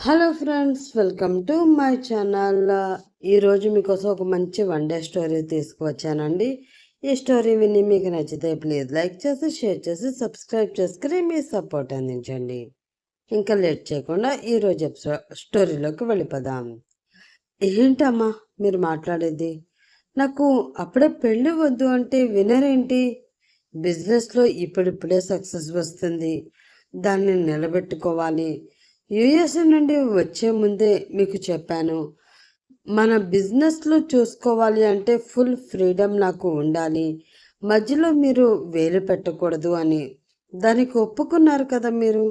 Hello friends, welcome to my channel. ఈరోజు మీకోసం ఒక మంచి వన్ డే స్టోరీ తీసుకువచ్చానండి. ఈ స్టోరీ విని మీకు నచ్చితే ప్లీజ్ లైక్ చేసి, షేర్ చేసి, సబ్స్క్రైబ్ చేసుకుని మీ సపోర్ట్ అందించండి. ఇంకా లేట్ చేయకుండా ఈరోజు స్టోరీలోకి వెళ్ళిపోదాం. ఏంటమ్మా మీరు మాట్లాడేది? నాకు అప్పుడే పెళ్ళి వద్దు అంటే వినరేంటి? బిజినెస్లో ఇప్పుడిప్పుడే సక్సెస్ వస్తుంది, దాన్ని నిలబెట్టుకోవాలి. యుఎస్ నుండి వచ్చే ముందే మీకు చెప్పాను, మన బిజినెస్లో చూసుకోవాలి అంటే ఫుల్ ఫ్రీడమ్ నాకు ఉండాలి, మధ్యలో మీరు వేలు పెట్టకూడదు అని. దానికి ఒప్పుకున్నారు కదా మీరు.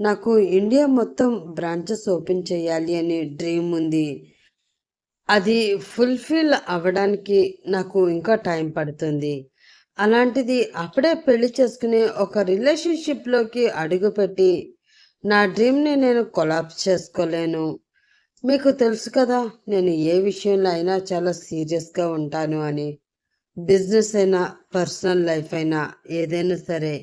నాకు ఇండియా మొత్తం బ్రాంచెస్ ఓపెన్ చేయాలి అని డ్రీమ్ ఉంది. అది ఫుల్ఫిల్ అవ్వడానికి నాకు ఇంకా టైం పడుతుంది. అలాంటిది అప్పుడే పెళ్లి చేసుకుని ఒక రిలేషన్షిప్లోకి అడుగుపెట్టి నా డ్రీమ్ని నేను కొలాప్స్ చేసుకోలేను. మీకు తెలుసు కదా, నేను ఏ విషయంలో అయినా చాలా సీరియస్గా ఉంటాను అని. బిజినెస్ అయినా, పర్సనల్ లైఫ్ అయినా, ఏదైనా సరే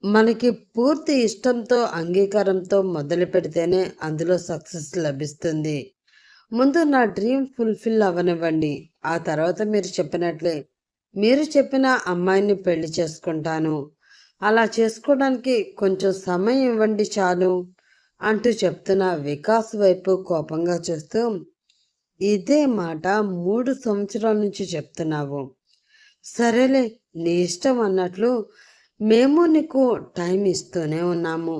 మనకి పూర్తి ఇష్టంతో, అంగీకారంతో మొదలు పెడితేనే అందులో సక్సెస్ లభిస్తుంది. ముందు నా డ్రీమ్ ఫుల్ఫిల్ అవ్వనివ్వండి. ఆ తర్వాత మీరు చెప్పిన అమ్మాయిని పెళ్లి చేసుకుంటాను. అలా చేసుకోవడానికి కొంచెం సమయం ఇవ్వండి చాలు అంటూ చెప్తున్న వికాస్ వైపు కోపంగా చూస్తూ, ఇదే మాట 3 సంవత్సరాల నుంచి చెప్తున్నావు. సరేలే, నీ ఇష్టం అన్నట్లు మేము నీకు టైం ఇస్తూనే ఉన్నాము.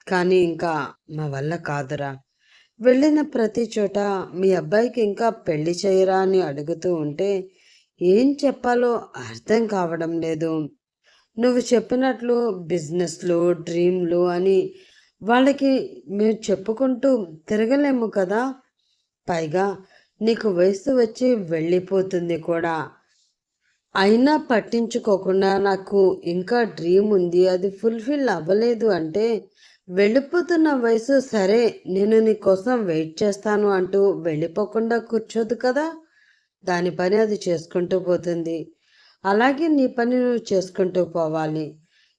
కానీ ఇంకా మా వల్ల కాదురా. వెళ్ళిన ప్రతి చోట మీ అబ్బాయికి ఇంకా పెళ్లి చేయరా అని అడుగుతూ ఉంటే ఏం చెప్పాలో అర్థం కావడం లేదు. నువ్వు చెప్పినట్లు బిజినెస్లు, డ్రీమ్లు అని వాళ్ళకి మేము చెప్పుకుంటూ తిరగలేము కదా. పైగా నీకు వయసు వచ్చి వెళ్ళిపోతుంది కూడా. అయినా పట్టించుకోకుండా నాకు ఇంకా డ్రీమ్ ఉంది, అది ఫుల్ఫిల్ అవ్వలేదు అంటే, వెళ్ళిపోతున్న వయసు సరే, నేను నీ కోసం వెయిట్ చేస్తాను అంటూ వెళ్ళిపోకుండా కూర్చోదు కదా. దాని పని అది చేసుకుంటూ పోతుంది. అలాగే నీ పని నువ్వు చేసుకుంటూ పోవాలి.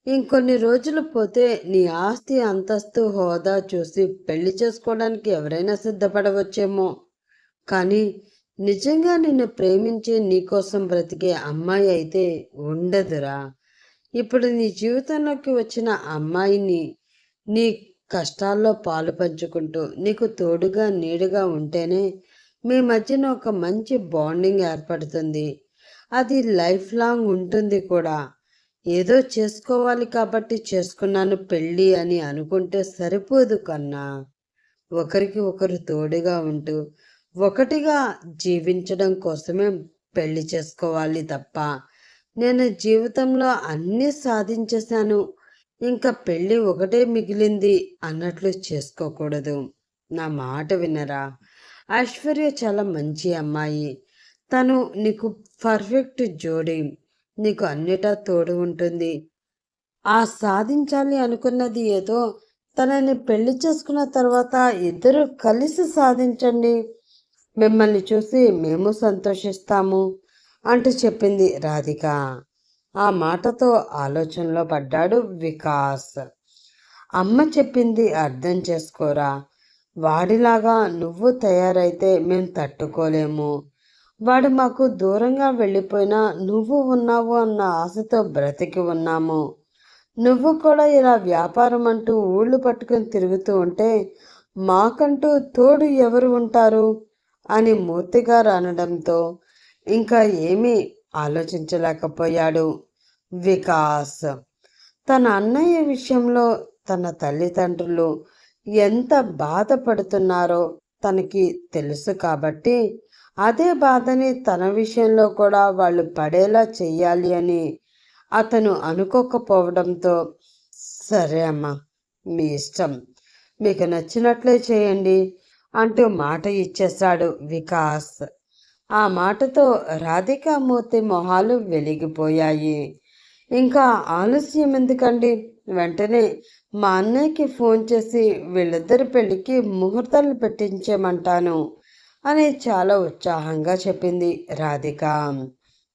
ఇంకొన్ని రోజులు పోతే నీ ఆస్తి, అంతస్తు, హోదా చూసి పెళ్లి చేసుకోవడానికి ఎవరైనా సిద్ధపడవచ్చేమో. కానీ నిజంగా నిన్ను ప్రేమించి నీకోసం బ్రతికే అమ్మాయి అయితే ఉండదురా. ఇప్పుడు నీ జీవితంలోకి వచ్చిన అమ్మాయిని నీ కష్టాల్లో పాలు పంచుకుంటూ నీకు తోడుగా, నీడుగా ఉంటేనే మీ మధ్యన ఒక మంచి బాండింగ్ ఏర్పడుతుంది. అది లైఫ్ లాంగ్ ఉంటుంది కూడా. ఏదో చేసుకోవాలి కాబట్టి చేసుకున్నాను పెళ్ళి అని అనుకుంటే సరిపోదు కన్నా. ఒకరికి ఒకరు తోడుగా ఉంటూ ఒకటిగా జీవించడం కోసమే పెళ్లి చేసుకోవాలి తప్ప, నేను జీవితంలో అన్నీ సాధించేశాను, ఇంకా పెళ్ళి ఒకటే మిగిలింది అన్నట్లు చేసుకోకూడదు. నా మాట వినరా. ఐశ్వర్య చాలా మంచి అమ్మాయి. తను నీకు పర్ఫెక్ట్ జోడీ. నీకు అన్నిటా తోడు ఉంటుంది. ఆ సాధించాలి అనుకున్నది ఏదో తనని పెళ్లి చేసుకున్న తర్వాత ఇద్దరు కలిసి సాధించండి. మిమ్మల్ని చూసి మేము సంతోషిస్తాము అంటూ చెప్పింది రాధిక. ఆ మాటతో ఆలోచనలో పడ్డాడు వికాస్. అమ్మ చెప్పింది అర్థం చేసుకోరా. వాడిలాగా నువ్వు తయారైతే మేము తట్టుకోలేము. వాడు మాకు దూరంగా వెళ్ళిపోయినా నువ్వు ఉన్నావు అన్న ఆశతో బ్రతికి ఉన్నాము. నువ్వు కూడా ఇలా వ్యాపారం అంటూ ఊళ్ళు పట్టుకుని తిరుగుతూ ఉంటే మాకంటూ తోడు ఎవరు ఉంటారు అని మూర్తిగారు అనడంతో ఇంకా ఏమీ ఆలోచించలేకపోయాడు వికాస్. తన అన్నయ్య విషయంలో తన తల్లిదండ్రులు ఎంత బాధపడుతున్నారో తనకి తెలుసు కాబట్టి అదే బాధని తన విషయంలో కూడా వాళ్ళు పడేలా చెయ్యాలి అని అతను అనుకోకపోవడంతో, సరే అమ్మా, మీ ఇష్టం, మీకు నచ్చినట్లే చేయండి అంటూ మాట ఇచ్చేశాడు వికాస్. ఆ మాటతో రాధికామూర్తి మొహాలు వెలిగిపోయాయి. ఇంకా ఆలస్యం ఎందుకండి, వెంటనే మా అన్నయ్యకి ఫోన్ చేసి వీళ్ళిద్దరి పెళ్ళికి ముహూర్తాలు పెట్టించేమంటాను అని చాలా ఉత్సాహంగా చెప్పింది రాధిక.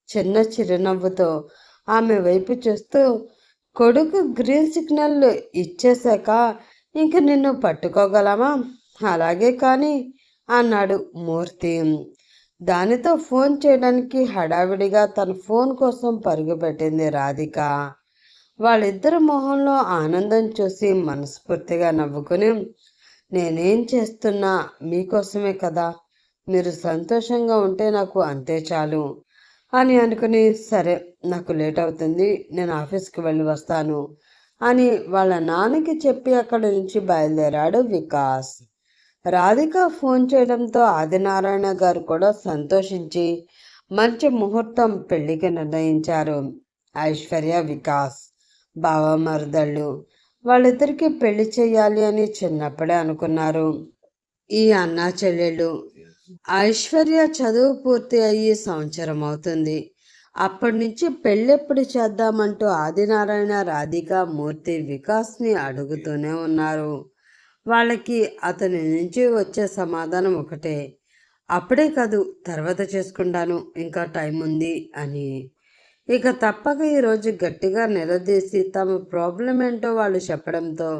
చిన్న చిరునవ్వుతో ఆమె వైపు చూస్తూ, కొడుకు గ్రీన్ సిగ్నల్ ఇచ్చేశాక ఇంక నిన్ను పట్టుకోగలమా? అలాగే కానీ అన్నాడు మూర్తి. దానితో ఫోన్ చేయడానికి హడావిడిగా తన ఫోన్ కోసం పరుగుపెట్టింది రాధిక. వాళ్ళిద్దరి మొహంలో ఆనందం చూసి మనస్ఫూర్తిగా నవ్వుకుని, నేనేం చేస్తున్నా మీకోసమే కదా, మీరు సంతోషంగా ఉంటే నాకు అంతే చాలు అని అనుకుని, సరే నాకు లేట్ అవుతుంది, నేను ఆఫీస్కి వెళ్ళి వస్తాను అని వాళ్ళ నాన్నకి చెప్పి అక్కడి నుంచి బయలుదేరాడు వికాస్. రాధిక ఫోన్ చేయడంతో ఆదినారాయణ గారు కూడా సంతోషించి మంచి ముహూర్తం పెళ్లికి నిర్ణయించారు. ఐశ్వర్య, వికాస్ బావమరుదళ్ళు వాళ్ళిద్దరికీ పెళ్లి చేయాలి అని చిన్నప్పుడే అనుకున్నారు. ఈ అన్నా చెల్లెళ్ళు. ఐశ్వర్య చదువు పూర్తి అయ్యి సంవత్సరం అవుతుంది. అప్పటి నుంచి పెళ్ళెప్పుడు చేద్దామంటూ ఆదినారాయణ, రాధిక, మూర్తి వికాస్ని అడుగుతూనే ఉన్నారు. వాళ్ళకి అతని నుంచి వచ్చే సమాధానం ఒకటే, అప్పుడే కాదు తర్వాత చేసుకుంటాను, ఇంకా టైం ఉంది అని. ఇక తప్పక ఈరోజు గట్టిగా నిలదీసి తమ ప్రాబ్లం ఏంటో వాళ్ళు చెప్పడంతో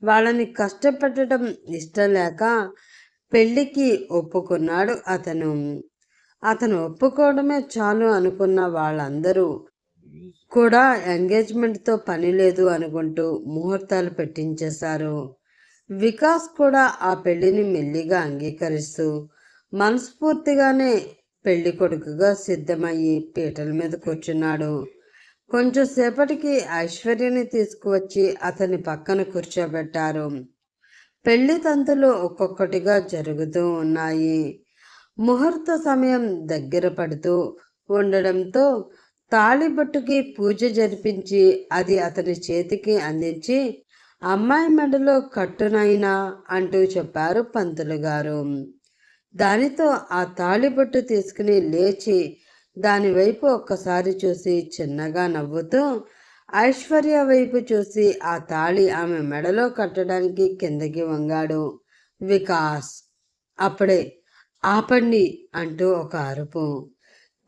వాళ్ళని కష్టపెట్టడం ఇష్టం లేక పెళ్ళికి ఒప్పుకున్నాడు అతను. అతను ఒప్పుకోవడమే చాలు అనుకున్న వాళ్ళందరూ కూడా ఎంగేజ్మెంట్తో పని లేదు అనుకుంటూ ముహూర్తాలు పెట్టించేశారు. వికాస్ కూడా ఆ పెళ్లిని మెల్లిగా అంగీకరిస్తూ మనస్ఫూర్తిగానే పెళ్లి కొడుకుగా సిద్ధమయ్యి పీటల మీద కూర్చున్నాడు. కొంచెం సేపటికి ఐశ్వర్యని తీసుకువచ్చి అతని పక్కన కూర్చోబెట్టారు. పెళ్లి తంతులు ఒక్కొక్కటిగా జరుగుతూ ఉన్నాయి. ముహూర్త సమయం దగ్గర పడుతూ ఉండడంతో తాళిబొట్టుకి పూజ జరిపించి అది అతని చేతికి అందించి, అమ్మాయి మెడలో కట్టునైనా అంటూ చెప్పారు పంతులు గారు. దానితో ఆ తాళిబొట్టు తీసుకుని లేచి దానివైపు ఒక్కసారి చూసి చిన్నగా నవ్వుతూ ఐశ్వర్య వైపు చూసి ఆ తాళి ఆమె మెడలో కట్టడానికి కిందకి వంగాడు వికాస్. అప్పుడే ఆపండి అంటూ ఒక అరుపు.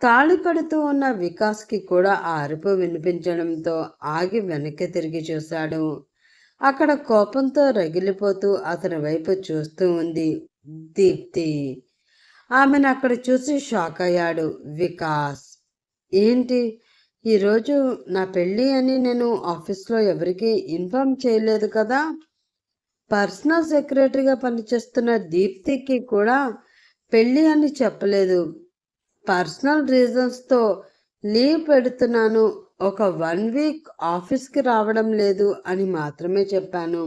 తాళి కడుతూ ఉన్న వికాస్కి కూడా ఆ అరుపు వినిపించడంతో ఆగి వెనక్కి తిరిగి చూశాడు. అక్కడ కోపంతో రగిలిపోతూ అతని వైపు చూస్తూ ఉంది దీప్తి. ఆమెను అక్కడ చూసి షాక్ అయ్యాడు వికాస్. ఏంటి, ఈరోజు నా పెళ్ళి అని నేను ఆఫీస్లో ఎవరికి ఇన్ఫార్మ్ చేయలేదు కదా? పర్సనల్ సెక్రటరీగా పనిచేస్తున్న దీప్తికి కూడా పెళ్ళి అని చెప్పలేదు. పర్సనల్ రీజన్స్తో లీవ్ పెడుతున్నాను, ఒక 1 వీక్ ఆఫీస్కి రావడం లేదు అని మాత్రమే చెప్పాను.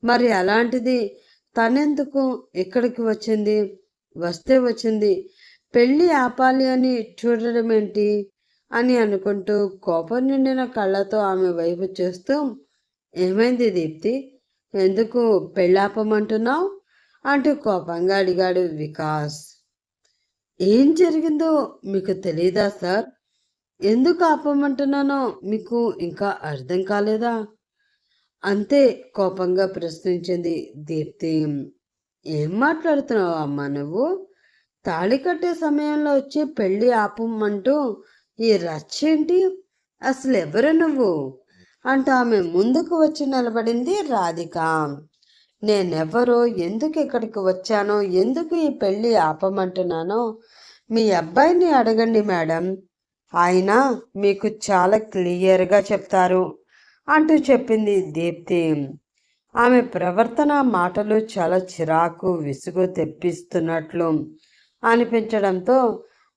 మరి అలాంటిది తనెందుకు ఇక్కడికి వచ్చింది? వస్తే వచ్చింది, పెళ్ళి ఆపాలి అని చూడడం ఏంటి అని అనుకుంటూ కోపం నిండిన కళ్ళతో ఆమె వైపు చూస్తూ, ఏమైంది దీప్తి, ఎందుకు పెళ్ళాపమంటున్నావు అంటూ కోపంగా అడిగాడు వికాస్. ఏం జరిగిందో మీకు తెలీదా సార్? ఎందుకు ఆపమంటున్నానో మీకు ఇంకా అర్థం కాలేదా? అంతే కోపంగా ప్రశ్నించింది దీప్తి. ఏం మాట్లాడుతున్నావు అమ్మా నువ్వు? తాళి కట్టే సమయంలో వచ్చి పెళ్ళి ఆపమంటూ ఈ రచ్చేంటి? అసలు ఎవరు నువ్వు అంటూ ఆమె ముందుకు వచ్చి నిలబడింది రాధిక. నేనెవరో, ఎందుకు ఇక్కడికి వచ్చానో, ఎందుకు ఈ పెళ్ళి ఆపమంటున్నానో మీ అబ్బాయిని అడగండి మేడం, ఆయన మీకు చాలా క్లియర్గా చెప్తారు అంటూ చెప్పింది దీప్తి. ఆమె ప్రవర్తన, మాటలు చాలా చిరాకు, విసుగు తెప్పిస్తున్నట్లు అనిపించడంతో,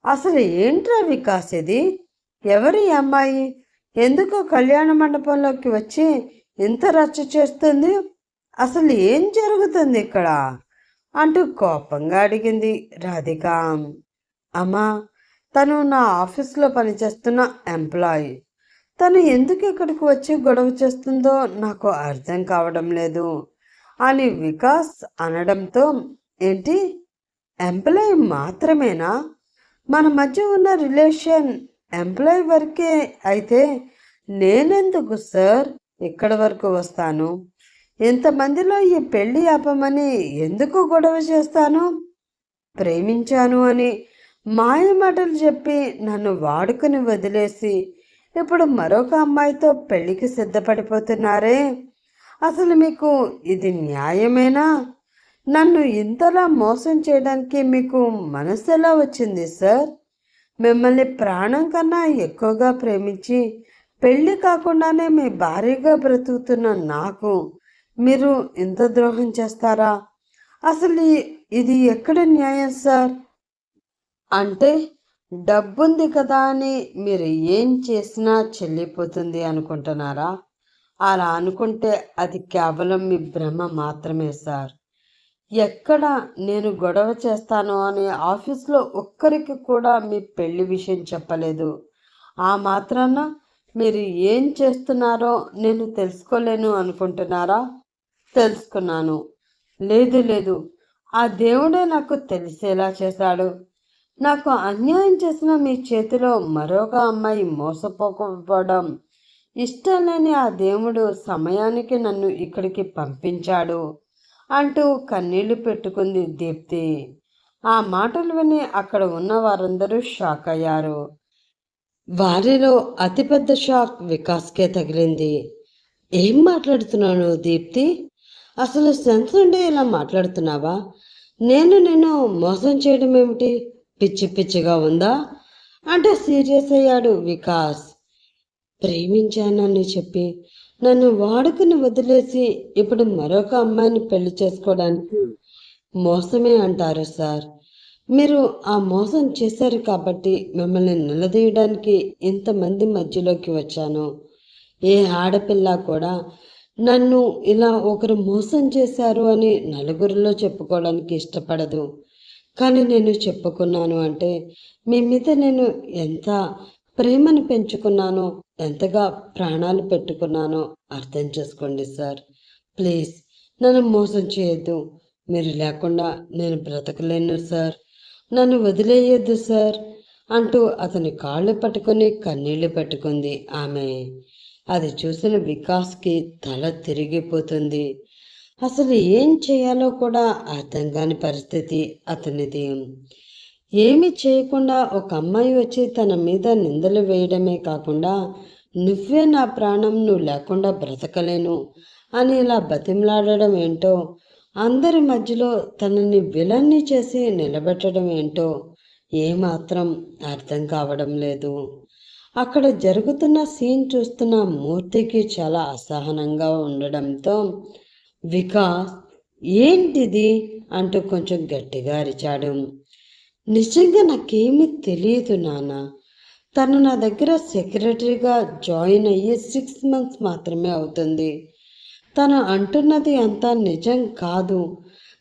అసలు ఏంట్రా వికాస్ ఇది? ఎవరి అమ్మాయి? ఎందుకు కళ్యాణ మండపంలోకి వచ్చి ఇంత రచ్చ చేస్తుంది? అసలు ఏం జరుగుతుంది ఇక్కడ అంటూ కోపంగా అడిగింది రాధిక. అమ్మా, తను నా ఆఫీస్లో పనిచేస్తున్న ఎంప్లాయీ. తను ఎందుకు ఇక్కడికి వచ్చి గొడవ చేస్తుందో నాకు అర్థం కావడం లేదు అని వికాస్ అనడంతో, ఏంటి ఎంప్లాయీ మాత్రమేనా? మన మధ్య ఉన్న రిలేషన్ ఎంప్లాయీ వరకే అయితే నేనెందుకు సార్ ఇక్కడి వరకు వస్తాను? ఇంతమందిలో ఈ పెళ్ళి ఆపమని ఎందుకు గొడవ చేస్తాను? ప్రేమించాను అని మాయమాటలు చెప్పి నన్ను వాడుకుని వదిలేసి ఇప్పుడు మరొక అమ్మాయితో పెళ్ళికి సిద్ధపడిపోతున్నారే, అసలు మీకు ఇది న్యాయమేనా? నన్ను ఇంతలా మోసం చేయడానికి మీకు మనసు ఎలా వచ్చింది సార్? మిమ్మల్ని ప్రాణం కన్నా ఎక్కువగా ప్రేమించి పెళ్ళి కాకుండానే మీ భార్యగా బ్రతుకుతున్న నాకు మీరు ఇంత ద్రోహం చేస్తారా? అసలు ఇది ఎక్కడ న్యాయం సార్? అంటే డబ్బుంది కదా అని మీరు ఏం చేసినా చెల్లిపోతుంది అనుకుంటున్నారా? అలా అనుకుంటే అది కేవలం మీ భ్రమ మాత్రమే సార్. ఎక్కడ నేను గొడవ చేస్తాను అని ఆఫీస్లో ఒక్కరికి కూడా మీ పెళ్లి విషయం చెప్పలేదు. ఆ మాత్రాన మీరు ఏం చేస్తున్నారో నేను తెలుసుకోలేను అనుకుంటున్నారా? తెలుసుకున్నాను. లేదు లేదు, ఆ దేవుడే నాకు తెలిసేలా చేశాడు. నాకు అన్యాయం చేసిన మీ చేతిలో మరొక అమ్మాయి మోసపోకపోవడం ఇష్టం లేని ఆ దేవుడు సమయానికి నన్ను ఇక్కడికి పంపించాడు అంటూ కన్నీళ్లు పెట్టుకుంది దీప్తి. ఆ మాటలు విని అక్కడ ఉన్న వారందరూ షాక్ అయ్యారు. వారిలో అతిపెద్ద షాక్ వికాస్కే తగిలింది. ఏం మాట్లాడుతున్నాను దీప్తి? అసలు సెన్స్ ఉండే ఇలా మాట్లాడుతున్నావా? నేను మోసం చేయడం ఏమిటి? పిచ్చి పిచ్చిగా ఉందా అంటే సీరియస్ అయ్యాడు వికాస్. ప్రేమించానని చెప్పి నన్ను వాడుకుని వదిలేసి ఇప్పుడు మరొక అమ్మాయిని పెళ్లి చేసుకోవడానికి మోసమే అంటారు సార్. మీరు ఆ మోసం చేశారు కాబట్టి మిమ్మల్ని నిలదీయడానికి ఇంతమంది మధ్యలోకి వచ్చాను. ఏ ఆడపిల్ల కూడా నన్ను ఇలా ఒకరు మోసం చేశారు అని నలుగురిలో చెప్పుకోవడానికి ఇష్టపడదు. కానీ నేను చెప్పుకున్నాను అంటే మీ మీద నేను ఎంత ప్రేమను పెంచుకున్నానో, ఎంతగా ప్రాణాలు పెట్టుకున్నానో అర్థం చేసుకోండి సార్. ప్లీజ్ నన్ను మోసం చేయొద్దు. మీరు లేకుండా నేను బ్రతకలేను సార్. నన్ను వదిలేయొద్దు సార్ అంటూ అతని కాళ్ళు పట్టుకొని కన్నీళ్లు పెట్టుకుంది ఆమె. అది చూసిన వికాస్కి తల తిరిగిపోతుంది. అసలు ఏం చేయాలో కూడా అర్థం కాని పరిస్థితి అతనిది. ఏమి చేయకుండా ఒక అమ్మాయి వచ్చి తన మీద నిందలు వేయడమే కాకుండా నువ్వే నా ప్రాణం, నువ్వు లేకుండా బ్రతకలేను అని ఇలా బతిమలాడడం ఏంటో, అందరి మధ్యలో తనని విలన్ని చేసి నిలబెట్టడం ఏంటో ఏమాత్రం అర్థం కావడం లేదు. అక్కడ జరుగుతున్న సీన్ చూస్తున్న మూర్తికి చాలా అసహనంగా ఉండడంతో వికాస్ ఏంటిది అంటూ కొంచెం గట్టిగా అరిచాడు. నిజంగా నాకేమీ తెలియదు నాన్న. తను నా దగ్గర సెక్రటరీగా జాయిన్ అయ్యి 6 months మాత్రమే అవుతుంది. తను అంటున్నది అంతా నిజం కాదు.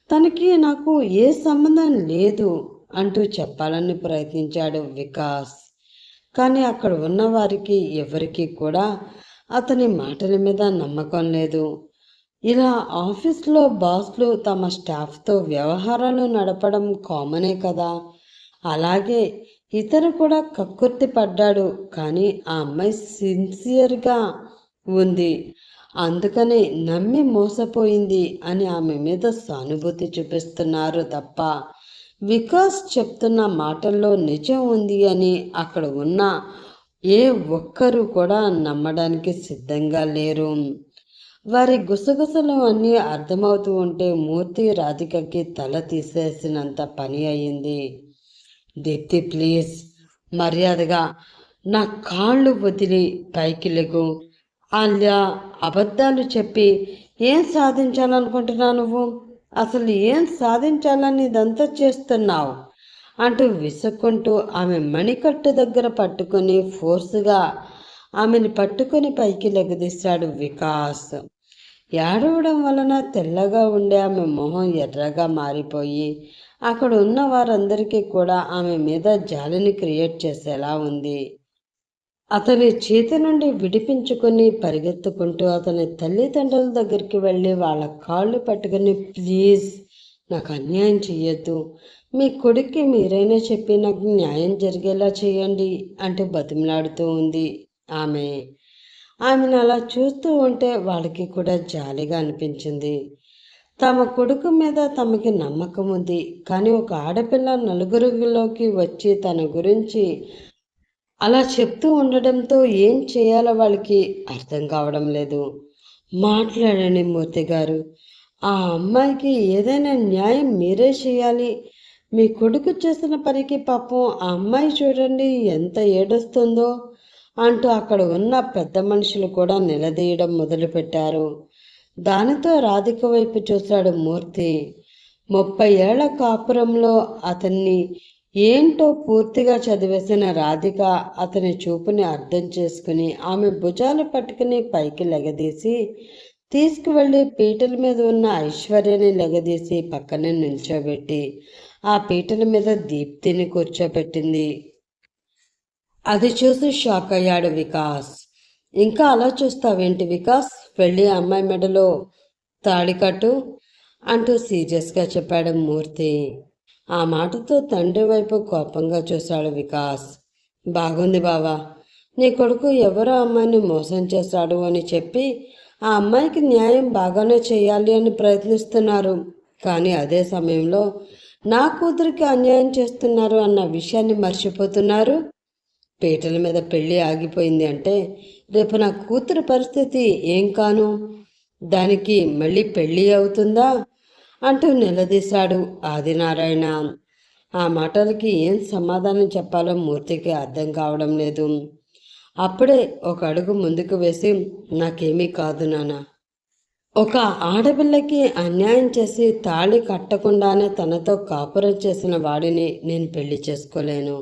తనకి నాకు ఏ సంబంధం లేదు అంటూ చెప్పాలని ప్రయత్నించాడు వికాస్. కానీ అక్కడ ఉన్న వారికి ఎవరికి కూడా అతని మాటల మీద నమ్మకం లేదు. ఇలా ఆఫీస్లో బాస్లు తమ స్టాఫ్తో వ్యవహారాలు నడపడం కామనే కదా. అలాగే ఇతను కూడా కక్కుర్తి పడ్డాడు. కానీ ఆ అమ్మాయి సిన్సియర్గా ఉంది, అందుకని నమ్మి మోసపోయింది అని ఆమె మీద సానుభూతి చూపిస్తున్నారు తప్ప వికాస్ చెప్తున్న మాటల్లో నిజం ఉంది అని అక్కడ ఉన్న ఏ ఒక్కరూ కూడా నమ్మడానికి సిద్ధంగా లేరు. వారి గుసగుసలు అన్నీ అర్థమవుతూ ఉంటే మూర్తి రాధికకి తల తీసేసినంత పని అయ్యింది. దీప్తి ప్లీజ్ మర్యాదగా నా కాళ్ళు వదిలి పైకి లెగు. అలా అబద్ధాలు చెప్పి ఏం సాధించాలనుకుంటున్నావు నువ్వు? అసలు ఏం సాధించాలని ఇదంతా చేస్తున్నావు అంటూ విసుక్కుంటూ ఆమె మణికట్టు దగ్గర పట్టుకొని ఫోర్సుగా ఆమెను పట్టుకొని పైకి లెగదీశాడు వికాస్. ఏడవడం వలన తెల్లగా ఉండే ఆమె మొహం ఎర్రగా మారిపోయి అక్కడ ఉన్న వారందరికీ కూడా ఆమె మీద జాలిని క్రియేట్ చేసేలా ఉంది. అతని చేతి నుండి విడిపించుకొని పరిగెత్తుకుంటూ అతని తల్లిదండ్రుల దగ్గరికి వెళ్ళి వాళ్ళ కాళ్ళు పట్టుకుని ప్లీజ్ నాకు అన్యాయం చెయ్యొద్దు, మీ కొడుక్కి మీరైనా చెప్పి నాకు న్యాయం జరిగేలా చేయండి అంటూ బతిమలాడుతూ ఉంది ఆమె. ఆమెను అలా చూస్తూ ఉంటే వాళ్ళకి కూడా జాలిగా అనిపించింది. తమ కొడుకు మీద తమకి నమ్మకం ఉంది, కానీ ఒక ఆడపిల్ల నలుగురిలోకి వచ్చి తన గురించి అలా చెప్తూ ఉండడంతో ఏం చేయాలో వాళ్ళకి అర్థం కావడం లేదు. మాట్లాడండి మూర్తి గారు. ఆ అమ్మాయికి ఏదైనా న్యాయం మీరే చేయాలి. మీ కొడుకు చేసిన పనికి పాపం ఆ అమ్మాయి చూడండి ఎంత ఏడుస్తుందో అంటూ అక్కడ ఉన్న పెద్ద మనుషులు కూడా నిలదీయడం మొదలుపెట్టారు. దానితో రాధిక వైపు చూశాడు మూర్తి. 30 ఏళ్ల కాపురంలో అతన్ని ఏంటో పూర్తిగా చదివేసిన రాధిక అతని చూపుని అర్థం చేసుకుని ఆమె భుజాలు పట్టుకుని పైకి లెగదీసి తీసుకువెళ్ళి పీటల మీద ఉన్న ఐశ్వర్యని లెగదీసి పక్కనే నిల్చోబెట్టి ఆ పీటల మీద దీప్తిని కూర్చోబెట్టింది. అది చూసి షాక్ అయ్యాడు వికాస్. ఇంకా అలా చూస్తావేంటి వికాస్, వెళ్ళి అమ్మాయి మెడలో తాళి కట్టు అంటూ సీరియస్గా చెప్పాడు మూర్తి. ఆ మాటతో తండ్రి వైపు కోపంగా చూశాడు వికాస్. బాగుంది బావా, నీ కొడుకు ఎవరో అమ్మాయిని మోసం చేశాడు అని చెప్పి ఆ అమ్మాయికి న్యాయం బాగానే చేయాలి అని ప్రయత్నిస్తున్నారు. కానీ అదే సమయంలో నా కూతురికి అన్యాయం చేస్తున్నారు అన్న విషయాన్ని మర్చిపోతున్నారు. పీటల మీద పెళ్ళి ఆగిపోయింది అంటే రేపు నా కూతురు పరిస్థితి ఏం కాను, దానికి మళ్ళీ పెళ్ళి అవుతుందా అంటూ నిలదీశాడు ఆదినారాయణ. ఆ మాటలకి ఏం సమాధానం చెప్పాలో మూర్తికి అర్థం కావడం లేదు. అప్పుడే ఒక అడుగు ముందుకు వేసి, నాకేమీ కాదు నాన్న, ఒక ఆడపిల్లకి అన్యాయం చేసి తాళి కట్టకుండానే తనతో కాపురం చేసిన వాడిని నేను పెళ్లి చేసుకోలేను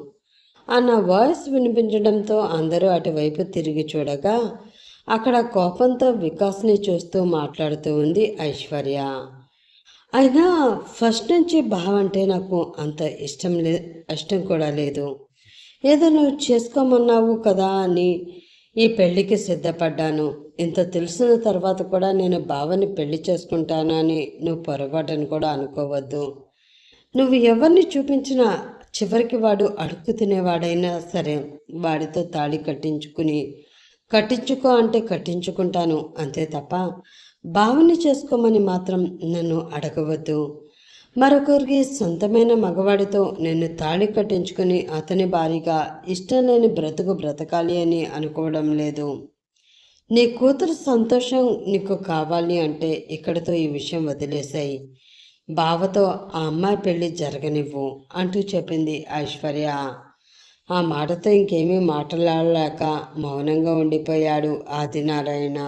అన్న వాయిస్ వినిపించడంతో అందరూ అటువైపు తిరిగి చూడగా అక్కడ కోపంతో వికాస్ని చూస్తూ మాట్లాడుతూ ఉంది ఐశ్వర్య. అయినా ఫస్ట్ నుంచి బావ అంటే నాకు అంత ఇష్టం కూడా లేదు. ఏదో నువ్వు చేసుకోమన్నావు కదా అని ఈ పెళ్ళికి సిద్ధపడ్డాను. ఇంత తెలిసిన తర్వాత కూడా నేను బావని పెళ్లి చేసుకుంటానని నువ్వు పొరపాటుని కూడా అనుకోవద్దు. నువ్వు ఎవరిని చూపించినా చివరికి వాడు అడుక్కు తినేవాడైనా సరే వాడితో తాళి కట్టించుకో అంటే కట్టించుకుంటాను అంతే తప్ప బావని చేసుకోమని మాత్రం నన్ను అడగవద్దు. మరొకరికి సొంతమైన మగవాడితో నేను తాళి కట్టించుకుని అతని భారీగా ఇష్టం లేని బ్రతకాలి అని అనుకోవడం లేదు. నీ కూతురు సంతోషం నీకు కావాలి అంటే ఇక్కడితో ఈ విషయం వదిలేశాయి. బావతో ఆ అమ్మాయి పెళ్ళి జరగనివ్వు అంటూ చెప్పింది ఐశ్వర్య. ఆ మాటతో ఇంకేమీ మాట్లాడలేక మౌనంగా ఉండిపోయాడు ఆదినారాయణ.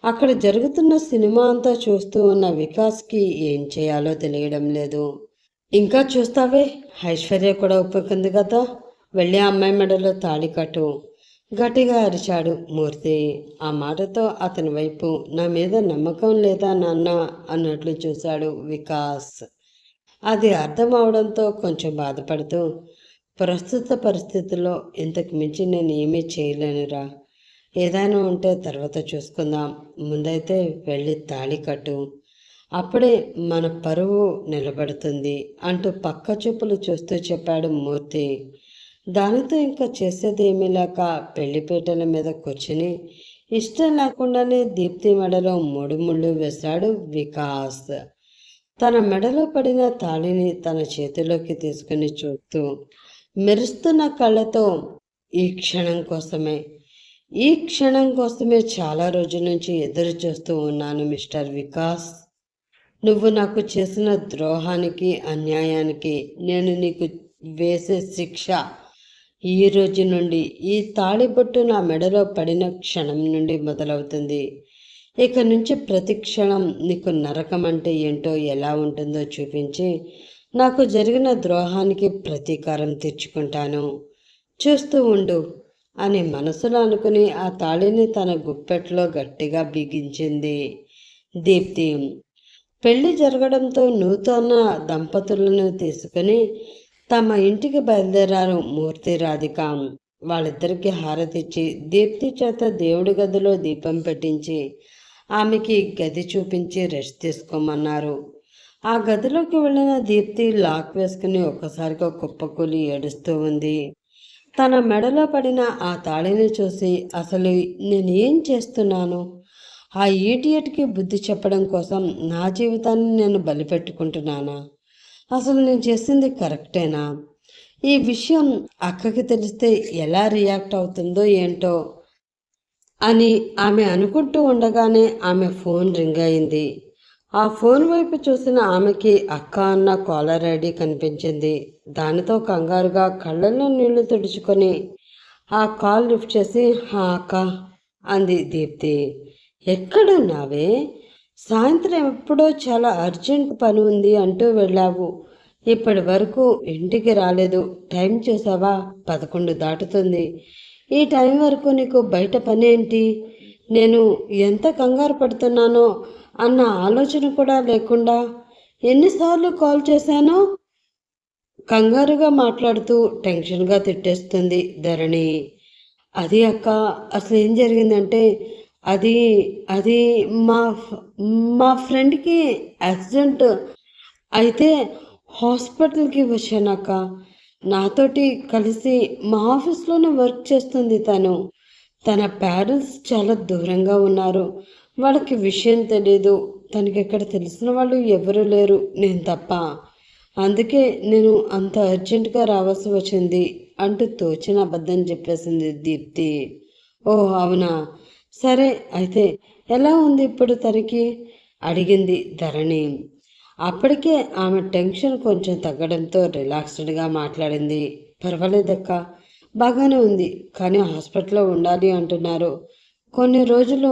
అక్కడ జరుగుతున్న సినిమా అంతా చూస్తూ ఉన్న వికాస్కి ఏం చేయాలో తెలియడం లేదు. ఇంకా చూస్తావే, ఐశ్వర్య కూడా ఒప్పుకుంది కదా, వెళ్ళి అమ్మాయి మెడలో తాళి కట్టు గట్టిగా అరిచాడు మూర్తి. ఆ మాటతో అతని వైపు నా మీద నమ్మకం లేదా నాన్న అన్నట్లు చూశాడు వికాస్. అది అర్థం అవడంతో కొంచెం బాధపడుతూ, ప్రస్తుత పరిస్థితుల్లో ఇంతకు మించి నేను ఏమీ చేయలేనురా, ఏదైనా ఉంటే తర్వాత చూసుకుందాం, ముందైతే వెళ్ళి తాళి కట్టు, అప్పుడే మన పరువు నిలబడుతుంది అంటూ పక్క చూపులు చూస్తూ చెప్పాడు మూర్తి. దానితో ఇంకా చేసేది ఏమీ లేక పెళ్లిపీటల మీద కూర్చుని ఇష్టం లేకుండానే దీప్తి మెడలో 3 ముళ్ళు వేశాడు వికాస్. తన మెడలో పడిన తాళిని తన చేతిలోకి తీసుకుని చూస్తూ మెరుస్తున్న కళ్ళతో ఈ క్షణం కోసమే చాలా రోజుల నుంచి ఎదురు చూస్తూ ఉన్నాను మిస్టర్ వికాస్. నువ్వు నాకు చేసిన ద్రోహానికి అన్యాయానికి నేను నీకు వేసే శిక్ష ఈ రోజు నుండి, ఈ తాళిబొట్టు నా మెడలో పడిన క్షణం నుండి మొదలవుతుంది. ఇక నుంచి ప్రతి క్షణం నీకు నరకం అంటే ఏంటో ఎలా ఉంటుందో చూపించి నాకు జరిగిన ద్రోహానికి ప్రతీకారం తీర్చుకుంటాను, చూస్తూ ఉండు అని మనసులో అనుకుని ఆ తాళిని తన గుప్పెట్లో గట్టిగా బిగించింది దీప్తి. పెళ్లి జరగడంతో నూతన దంపతులను తీసుకుని తమ ఇంటికి బయలుదేరారు మూర్తి రాధిక. వాళ్ళిద్దరికీ హారతిచ్చి దీప్తి చేత దేవుడి గదిలో దీపం పెట్టించి ఆమెకి గది చూపించి రెస్ట్ తీసుకోమన్నారు. ఆ గదిలోకి వెళ్ళిన దీప్తి లాక్ వేసుకుని ఒక్కసారిగా కుప్పకూలి ఏడుస్తూ ఉంది. తన మెడలో పడిన ఆ తాళిని చూసి అసలు నేను ఏం చేస్తున్నాను, ఆ ఈడియట్కి బుద్ధి చెప్పడం కోసం నా జీవితాన్ని నేను బలిపెట్టుకుంటున్నానా, అసలు నేను చేసింది కరెక్టేనా, ఈ విషయం అక్కకి తెలిస్తే ఎలా రియాక్ట్ అవుతుందో ఏంటో అని ఆమె అనుకుంటూ ఉండగానే ఆమె ఫోన్ రింగ్ అయింది. ఆ ఫోన్ వైపు చూసిన ఆమెకి అక్క అన్న కాలర్ ఐడి కనిపించింది. దానితో కంగారుగా కళ్ళల్లో నీళ్లు తుడుచుకొని ఆ కాల్ లిఫ్ట్ చేసి, "హా అక్క" అంది దీప్తి. "ఎక్కడున్నావే? సాయంత్రం ఎప్పుడో చాలా అర్జెంట్ పని ఉంది అంటూ వెళ్ళావు. ఇప్పటి వరకు ఇంటికి రాలేదు. టైం చూసావా? 11 దాటుతుంది. ఈ టైం వరకు నీకు బయట పని ఏంటి? నేను ఎంత కంగారు పడుతున్నానో అన్న ఆలోచన కూడా లేకుండా ఎన్నిసార్లు కాల్ చేశానో?" కంగారుగా మాట్లాడుతూ టెన్షన్గా తిట్టేస్తుంది ధరణి. "అది అక్క, అసలు ఏం జరిగిందంటే అది అది మా మా ఫ్రెండ్కి యాక్సిడెంట్ అయితే హాస్పిటల్కి వచ్చానక్క. నాతోటి కలిసి మా ఆఫీస్లోనే వర్క్ చేస్తుంది తను. తన పేరెంట్స్ చాలా దూరంగా ఉన్నారు. వాళ్ళకి విషయం తెలీదు. తనకి ఇక్కడ తెలిసిన వాళ్ళు ఎవరు లేరు, నేను తప్ప. అందుకే నేను అంత అర్జెంటుగా రావాల్సి వచ్చింది" అంటూ తోచిన అబద్ధం చెప్పేసింది దీప్తి. "ఓ అవునా, సరే అయితే ఎలా ఉంది ఇప్పుడు తనకి?" అడిగింది ధరణి. అప్పటికే ఆమె టెన్షన్ కొంచెం తగ్గడంతో రిలాక్స్డ్గా మాట్లాడింది. "పర్వాలేదక్క, బాగానే ఉంది. కానీ హాస్పిటల్లో ఉండాలి అంటున్నారు. కొన్ని రోజులు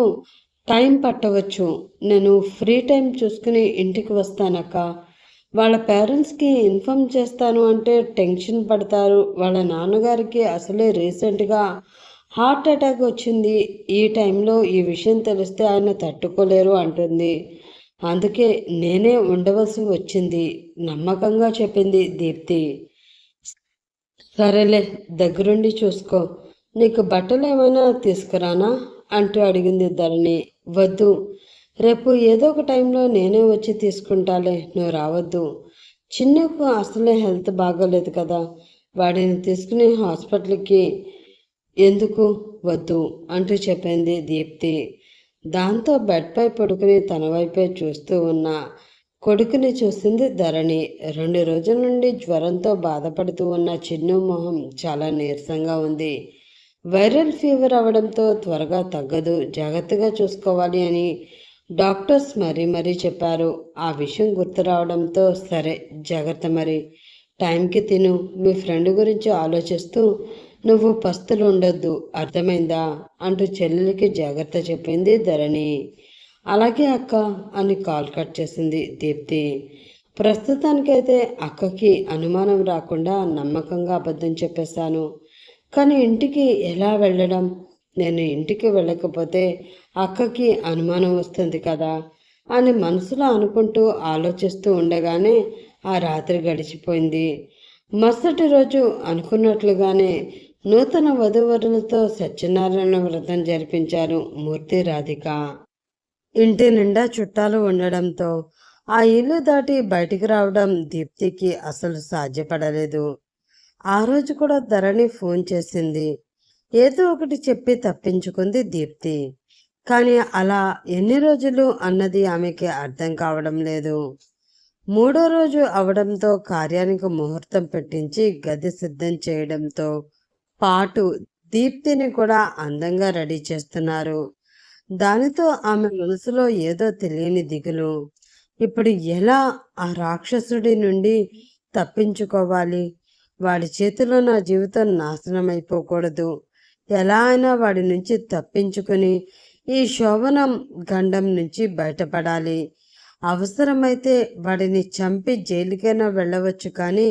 టైం పట్టవచ్చు. నేను ఫ్రీ టైం చూసుకుని ఇంటికి వస్తానక్క. వాళ్ళ పేరెంట్స్కి ఇన్ఫామ్ చేస్తాను అంటే టెన్షన్ పడతారు. వాళ్ళ నాన్నగారికి అసలే రీసెంట్గా హార్ట్ అటాక్ వచ్చింది. ఈ టైంలో ఈ విషయం తెలిస్తే ఆయన తట్టుకోలేరు" అంటుంది. "అందుకే నేనే ఉండవలసి వచ్చింది" నమ్మకంగా చెప్పింది దీప్తి. "సరేలే, దగ్గరుండి చూసుకో. నీకు బట్టలు ఏమైనా తీసుకురానా?" అంటూ అడిగింది ధరణి. "వద్దు, రేపు ఏదో ఒక టైంలో నేనే వచ్చి తీసుకుంటాలే, నువ్వు రావద్దు. చిన్నకు అసలే హెల్త్ బాగోలేదు కదా, వాడిని తీసుకుని హాస్పిటల్కి ఎందుకు? వద్దు" అంటూ చెప్పింది దీప్తి. దాంతో బెడ్పై పడుకుని తన వైపే చూస్తూ ఉన్న కొడుకుని చూసింది ధరణి. 2 రోజుల నుండి జ్వరంతో బాధపడుతూ ఉన్న చిన్ను మొహం చాలా నీరసంగా ఉంది. వైరల్ ఫీవర్ అవడంతో త్వరగా తగ్గదు, జాగ్రత్తగా చూసుకోవాలి అని డాక్టర్స్ మరీ మరీ చెప్పారు. ఆ విషయం గుర్తు రావడంతో సరే జాగ్రత్త, మరి టైంకి తిను. మీ ఫ్రెండ్ గురించి ఆలోచిస్తూ నువ్వు పస్తులు ఉండొద్దు, అర్థమైందా? అంటూ చెల్లెలికి జాగ్రత్త చెప్పింది ధరణి. "అలాగే అక్క" అని కాల్ కట్ చేసింది దీప్తి. ప్రస్తుతానికైతే అక్కకి అనుమానం రాకుండా నమ్మకంగా అబద్ధం చెప్పేశాను. కానీ ఇంటికి ఎలా వెళ్ళడం? నేను ఇంటికి వెళ్ళకపోతే అక్కకి అనుమానం వస్తుంది కదా అని మనసులో అనుకుంటూ ఆలోచిస్తూ ఉండగానే ఆ రాత్రి గడిచిపోయింది. మరుసటి రోజు అనుకున్నట్లుగానే నూతన వధూవరులతో సత్యనారాయణ వ్రతం జరిపించారు మూర్తి, రాధిక. ఇంటి నిండా చుట్టాలు ఉండడంతో ఆ ఇల్లు దాటి బయటికి రావడం దీప్తికి అసలు సాధ్యపడలేదు. ఆ రోజు కూడా ధరణి ఫోన్ చేసింది. ఏదో ఒకటి చెప్పి తప్పించుకుంది దీప్తి. కానీ అలా ఎన్ని రోజులు అన్నది ఆమెకి అర్థం కావడం లేదు. 3వ రోజు అవడంతో కార్యానికి ముహూర్తం పెట్టించి గది సిద్ధం చేయడంతో పాటు దీప్తిని కూడా అందంగా రెడీ చేస్తున్నారు. దానితో ఆమె మనసులో ఏదో తెలియని దిగులు. ఇప్పుడు ఎలా ఆ రాక్షసుడి నుండి తప్పించుకోవాలి? వాడి చేతిలో నా జీవితం నాశనం అయిపోకూడదు. ఎలా అయినా వాడి నుంచి తప్పించుకుని ఈ శోభనం గండం నుంచి బయటపడాలి. అవసరమైతే వాడిని చంపి జైలుకైనా వెళ్ళవచ్చు, కానీ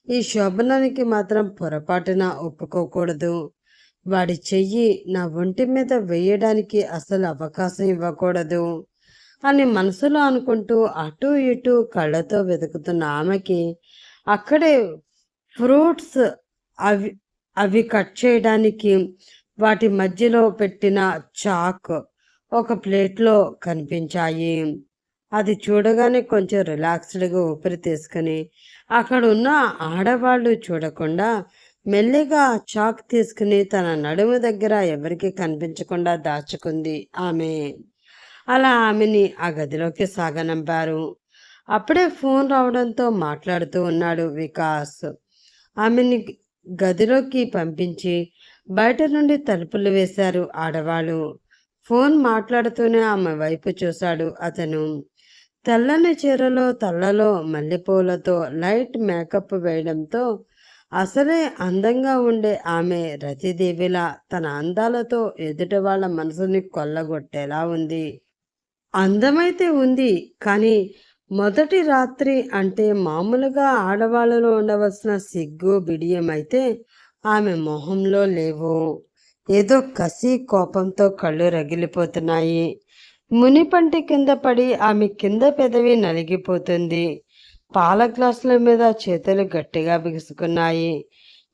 ఈ శోభనానికి మాత్రం పొరపాటున ఒప్పుకోకూడదు. వాడి చెయ్యి నా ఒంటి మీద వేయడానికి అసలు అవకాశం ఇవ్వకూడదు అని మనసులో అనుకుంటూ అటూ ఇటూ కళ్ళతో వెతుకుతున్న ఆమెకి అక్కడే ఫ్రూట్స్ అవి అవి కట్ చేయడానికి వాటి మధ్యలో పెట్టిన చాక్ ఒక ప్లేట్లో కనిపించాయి. అది చూడగానే కొంచెం రిలాక్స్డ్గా ఊపిరి తీసుకుని అక్కడ ఉన్న ఆడవాళ్ళు చూడకుండా మెల్లిగా చాక్ తీసుకుని తన నడుము దగ్గర ఎవరికి కనిపించకుండా దాచుకుంది ఆమె. అలా ఆమెని ఆ గదిలోకి సాగనంపారు. అప్పుడే ఫోన్ రావడంతో మాట్లాడుతూ ఉన్నాడు వికాస్. ఆమెని గదిలోకి పంపించి బయట నుండి తలుపులు వేశారు ఆడవాళ్ళు. ఫోన్ మాట్లాడుతూనే ఆమె వైపు చూశాడు అతను. తెల్లని చీరలో, తలలో మల్లెపూలతో లైట్ మేకప్ వేయడంతో అసలే అందంగా ఉండే ఆమె రతిదేవిలా తన అందాలతో ఎదుటి వాళ్ళ మనసుని కొల్లగొట్టేలా ఉంది. అందమైతే ఉంది, కానీ మొదటి రాత్రి అంటే మామూలుగా ఆడవాళ్ళలో ఉండవలసిన సిగ్గు, బిడియం అయితే ఆమె మొహంలో లేవు. ఏదో కసి, కోపంతో కళ్ళు రగిలిపోతున్నాయి. మునిపంటి కింద పడి ఆమె కింద పెదవి నలిగిపోతుంది. పాల గ్లాసుల మీద చేతులు గట్టిగా బిగుసుకున్నాయి.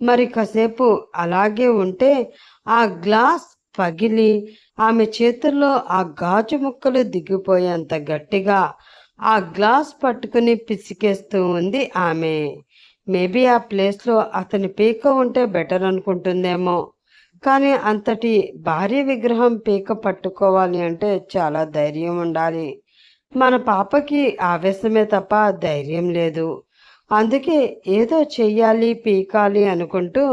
మరి కాసేపు అలాగే ఉంటే ఆ గ్లాస్ పగిలి ఆమె చేతుల్లో ఆ గాజు ముక్కలు దిగిపోయేంత గట్టిగా ఆ గ్లాస్ పట్టుకుని పిసికేస్తూ ఉంది ఆమె. మేబీ ఆ ప్లేస్లో అతని పీక ఉంటే బెటర్ అనుకుంటుందేమో. కానీ అంతటి భారీ విగ్రహం పీక పట్టుకోవాలి అంటే చాలా ధైర్యం ఉండాలి. మన పాపకి ఆవేశమే తప్ప ధైర్యం లేదు. అందుకే ఏదో చెయ్యాలి, పీకాలి అనుకుంటూ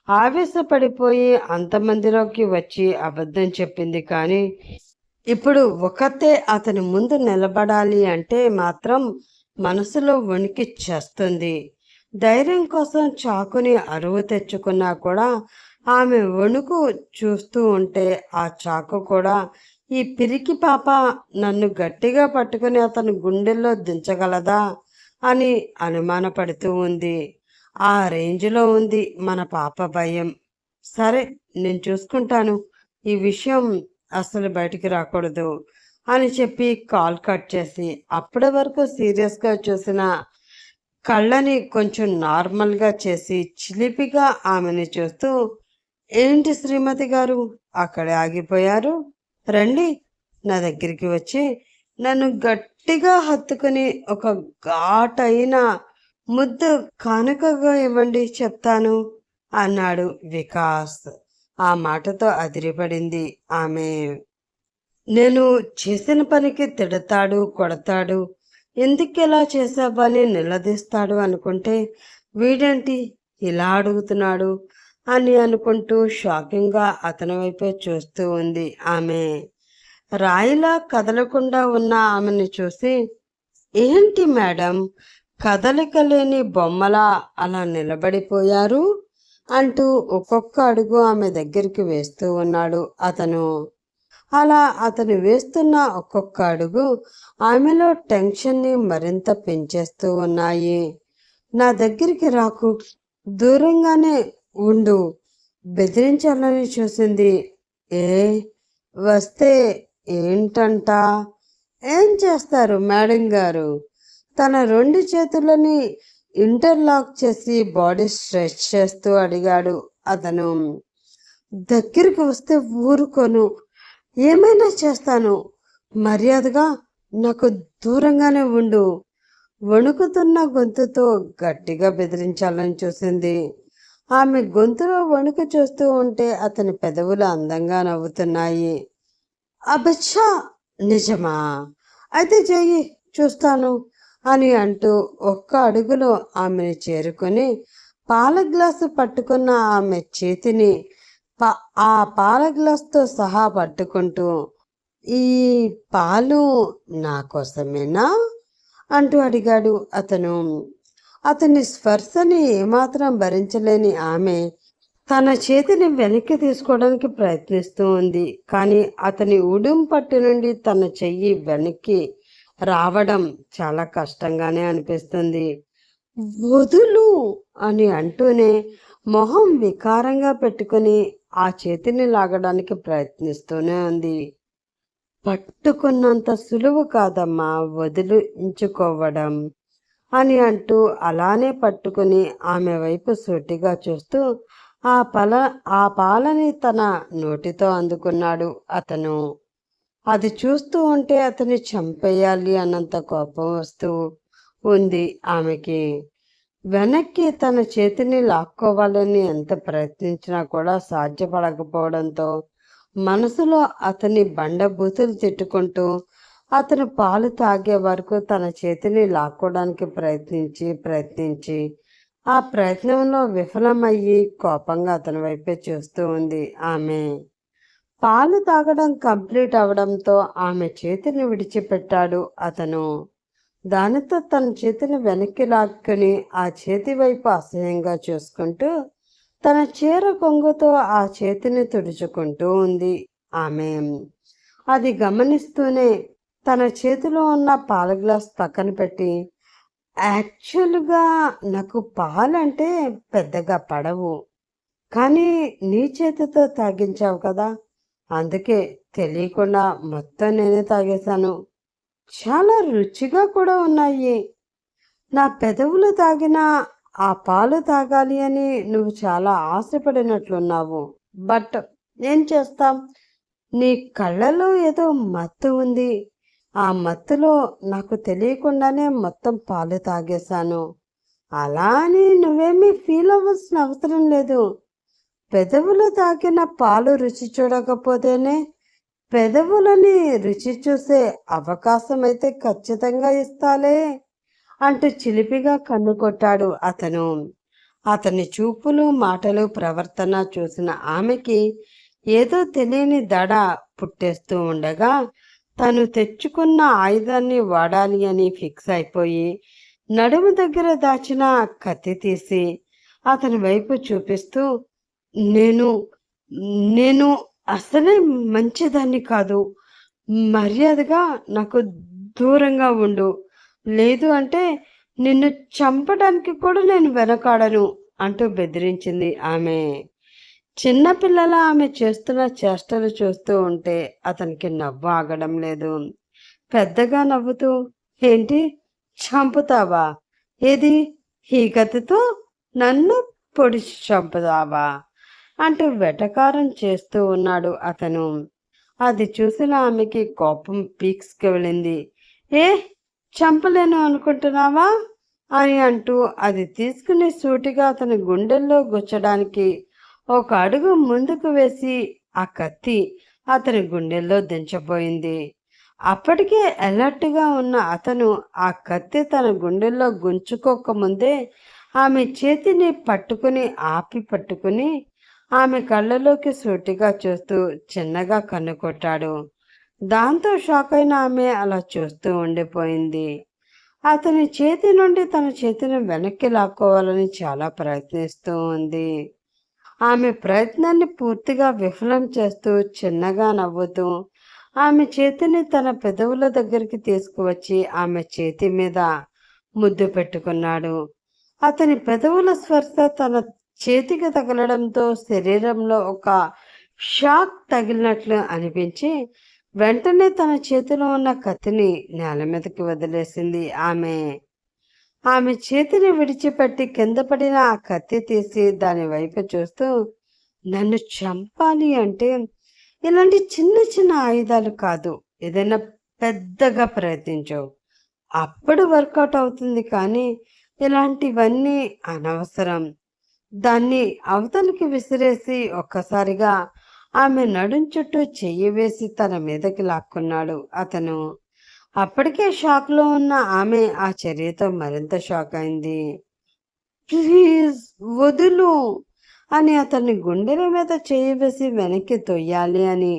ఆవేశపడిపోయి అంతమందిలోకి వచ్చి అబద్ధం చెప్పింది. కానీ ఇప్పుడు ఒకతే అతని ముందు నిలబడాలి అంటే మాత్రం మనసులో వణికి చేస్తుంది. ధైర్యం కోసం చాకుని అరువు తెచ్చుకున్నా కూడా ఆమె వణుకు చూస్తూ ఉంటే ఆ చాకు కూడా ఈ పిరికి పాప నన్ను గట్టిగా పట్టుకుని అతని గుండెల్లో దించగలదా అని అనుమానపడుతూ ఉంది. ఆ రేంజ్లో ఉంది మన పాప భయం. సరే, నేను చూసుకుంటాను, ఈ విషయం అసలు బయటికి రాకూడదు అని చెప్పి కాల్ కట్ చేసి అప్పటి వరకు సీరియస్గా చూసిన కళ్ళని కొంచెం నార్మల్గా చేసి చిలిపిగా ఆమెని చూస్తూ, ఏంటి శ్రీమతి గారు అక్కడే ఆగిపోయారు? రండి, నా దగ్గరికి వచ్చి నన్ను గట్టిగా హత్తుకుని ఒక ఘాటైన ముద్దు కానుకగా ఇవ్వండి, చెప్తాను అన్నాడు వికాస్. ఆ మాటతో అదిరిపడింది ఆమె. నేను చేసిన పనికి తిడతాడు, కొడతాడు, ఎందుకెలా చేసావని నిలదీస్తాడు అనుకుంటే వీడేంటి ఇలా అడుగుతున్నాడు అని అనుకుంటూ షాకింగ్గా అతని వైపే చూస్తూ ఉంది ఆమె. రాయిలా కదలకుండా ఉన్న ఆమెను చూసి, ఏంటి మేడం కదలిక లేని బొమ్మలా అలా నిలబడిపోయారు అంటూ ఒక్కొక్క అడుగు ఆమె దగ్గరికి వేస్తూ ఉన్నాడు అతను. అలా అతను వేస్తున్న ఒక్కొక్క అడుగు ఆమెలో టెన్షన్ని మరింత పెంచేస్తూ ఉన్నాయి. నా దగ్గరికి రాకు, దూరంగానే ఉండు, బెదిరించాలని చూసింది. వస్తే ఏంటంట? ఏం చేస్తారు మేడం గారు? తన రెండు చేతులని ఇంటర్లాక్ చేసి బాడీ స్ట్రెచ్ చేస్తూ అడిగాడు అతను. దగ్గరికి వస్తే ఊరుకోను, ఏమైనా చేస్తాను, మర్యాదగా నాకు దూరంగానే ఉండు. వణుకుతున్న గొంతుతో గట్టిగా బెదిరించాలని చూసింది. ఆమె గొంతులో వణుకు చూస్తూ ఉంటే అతని పెదవులు అందంగా నవ్వుతున్నాయి. అబచ్చా, నిజమా? అయితే చెయ్యి, చూస్తాను అని అంటూ ఒక్క అడుగులో ఆమెను చేరుకొని పాల గ్లాసు పట్టుకున్న ఆమె చేతిని ఆ పాల గ్లాసుతో సహా పట్టుకుంటూ, ఈ పాలు నా కోసమేనా అంటూ అడిగాడు అతను. అతని స్పర్శని ఏమాత్రం భరించలేని ఆమె తన చేతిని వెనక్కి తీసుకోవడానికి ప్రయత్నిస్తూ ఉంది. కానీ అతని ఉడుం పట్టు నుండి తన చెయ్యి వెనక్కి రావడం చాలా కష్టంగానే అనిపిస్తుంది. వదులు అని అంటూనే మొహం వికారంగా పెట్టుకుని ఆ చేతిని లాగడానికి ప్రయత్నిస్తూనే ఉంది. పట్టుకున్నంత సులువు కాదమ్మా వదిలించుకోవడం అని అంటూ అలానే పట్టుకుని ఆమె వైపు సూటిగా చూస్తూ ఆ పాలని తన నోటితో అందుకున్నాడు అతను. అది చూస్తూ ఉంటే అతన్ని చంపేయాలి అన్నంత కోపం వస్తూ ఉంది ఆమెకి. వెనక్కి తన చేతిని లాక్కోవాలని ఎంత ప్రయత్నించినా కూడా సాధ్యపడకపోవడంతో మనసులో అతని బండబూతులు తిట్టుకుంటూ అతను పాలు తాగే వరకు తన చేతిని లాక్కోవడానికి ప్రయత్నించి ఆ ప్రయత్నంలో విఫలమయ్యి కోపంగా అతని వైపే చూస్తూ ఉంది. ఆమె పాలు తాగడం కంప్లీట్ అవడంతో ఆమె చేతిని విడిచిపెట్టాడు అతను. దానితో తన చేతిని వెనక్కి లాక్కుని ఆ చేతి వైపు అసహ్యంగా చూసుకుంటూ తన చీర కొంగుతో ఆ చేతిని తుడుచుకుంటూ ఉంది ఆమె. అది గమనిస్తూనే తన చేతిలో ఉన్న పాల గ్లాస్ పక్కన పెట్టి, యాక్చువల్గా నాకు పాలంటే పెద్దగా పడవు, కానీ నీ చేతితో తాగించావు కదా, అందుకే తెలియకుండా మొత్తం నేనే తాగేశాను. చాలా రుచిగా కూడా ఉన్నాయి. నా పెదవులు తాగిన ఆ పాలు తాగాలి అని నువ్వు చాలా ఆశపడినట్లున్నావు. బట్ ఏం చేస్తాం, నీ కళ్ళలో ఏదో మత్తు ఉంది. ఆ మత్తులో నాకు తెలియకుండానే మొత్తం పాలు తాగేశాను. అలా అని నువ్వేమీ ఫీల్ అవ్వాల్సిన అవసరం లేదు. పెదవులు తాగిన పాలు రుచి చూడకపోతేనే పెదవులని రుచి చూసే అవకాశం అయితే ఖచ్చితంగా ఇస్తాలే అంటూ చిలిపిగా కన్ను కొట్టాడు అతను. అతని చూపులు, మాటలు, ప్రవర్తన చూసిన ఆమెకి ఏదో తెలియని దడ పుట్టేస్తూ ఉండగా తను తెచ్చుకున్న ఆయుధాన్ని వాడాలి అని ఫిక్స్ అయిపోయి నడుము దగ్గర దాచిన కత్తి తీసి అతని వైపు చూపిస్తూ, నేను నేను అసలే మంచిదాన్ని కాదు, మర్యాదగా నాకు దూరంగా ఉండు, లేదు అంటే నిన్ను చంపడానికి కూడా నేను వెనకాడను అంటూ బెదిరించింది ఆమె. చిన్నపిల్లల ఆమె చేస్తున్న చేష్టలు చూస్తూ ఉంటే అతనికి నవ్వు ఆగడం లేదు. పెద్దగా నవ్వుతూ, ఏంటి చంపుతావా, ఏది ఈ కత్తితో నన్ను పొడిచి చంపుతావా అంటూ వెటకారం చేస్తూ ఉన్నాడు అతను. అది చూసిన ఆమెకి కోపం పీక్స్కి వెళ్ళింది. ఏ చంపలేను అనుకుంటున్నావా అని అంటూ అది తీసుకుని సూటిగా అతని గుండెల్లో గుచ్చడానికి ఒక అడుగు ముందుకు వేసి ఆ కత్తి అతని గుండెల్లో దించబోయింది. అప్పటికే అలర్ట్గా ఉన్న అతను ఆ కత్తి తన గుండెల్లో గుంచుకోకముందే ఆమె చేతిని పట్టుకుని ఆమె కళ్ళలోకి సూటిగా చూస్తూ చిన్నగా కన్ను కొట్టాడు. దాంతో షాక్ అయిన ఆమె అలా చూస్తూ ఉండిపోయింది. అతని చేతి నుండి తన చేతిని వెనక్కి లాక్కోవాలని చాలా ప్రయత్నిస్తూ ఉంది. ఆమె ప్రయత్నాన్ని పూర్తిగా విఫలం చేస్తూ చిన్నగా నవ్వుతూ ఆమె చేతిని తన పెదవుల దగ్గరికి తీసుకువచ్చి ఆమె చేతి మీద ముద్దు పెట్టుకున్నాడు. అతని పెదవుల స్పర్శ తన చేతికి తగలడంతో శరీరంలో ఒక షాక్ తగిలినట్లు అనిపించి వెంటనే తన చేతిలో ఉన్న కత్తిని నేల మీదకి వదిలేసింది ఆమె. ఆమె చేతిని విడిచిపెట్టి కింద పడిన ఆ కత్తి తీసి దాని వైపు చూస్తూ, నన్ను చంపాలి అంటే ఇలాంటి చిన్న చిన్న ఆయుధాలు కాదు, ఏదైనా పెద్దగా ప్రయత్నించవు, అప్పుడు వర్కౌట్ అవుతుంది, కానీ ఇలాంటివన్నీ అనవసరం. దాన్ని అవతలికి విసిరేసి ఒక్కసారిగా ఆమె నడుం చుట్టూ చెయ్యి వేసి తన మీదకి లాక్కున్నాడు అతను. అప్పటికే షాక్లో ఉన్న ఆమె ఆ చర్యతో మరింత షాక్ అయింది. ప్లీజ్ వదులు అని అతన్ని గుండెల మీద చేయి వేసి వెనక్కి తొయ్యాలి అని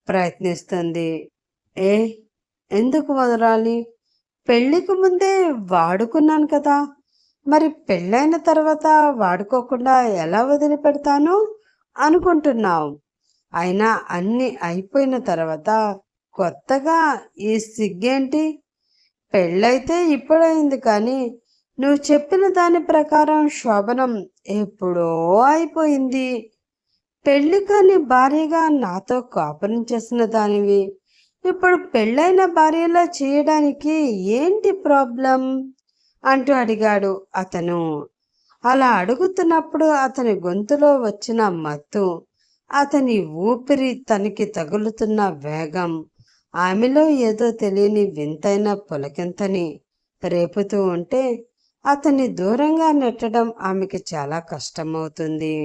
ప్రయత్నిస్తుంది. ఏ ఎందుకు వదలాలి, పెళ్ళికి ముందే వాడుకున్నాను కదా, మరి పెళ్ళైన తర్వాత వాడుకోకుండా ఎలా వదిలిపెడతాను అనుకుంటున్నావు? అయినా అన్నీ అయిపోయిన తర్వాత కొత్తగా ఈ సిగ్గేంటి? పెళ్ళైతే ఇప్పుడైంది, కానీ నువ్వు చెప్పిన దాని ప్రకారం శోభనం ఎప్పుడో అయిపోయింది. పెళ్ళి కాని భార్యగా నాతో కాపురం చేసిన దానివి ఇప్పుడు పెళ్ళైన భార్యలా చేయడానికి ఏంటి ప్రాబ్లం అంటూ అడిగాడు అతను. అలా అడుగుతున్నప్పుడు అతని గొంతులో వచ్చిన మత్తు, అతని ఊపిరి తనకి తగులుతున్న వేగం ఆమెలో ఏదో తెలియని వింతైన పులకింతని రేపుతూ ఉంటే అతన్ని దూరంగా నెట్టడం ఆమెకి చాలా కష్టమవుతుంది.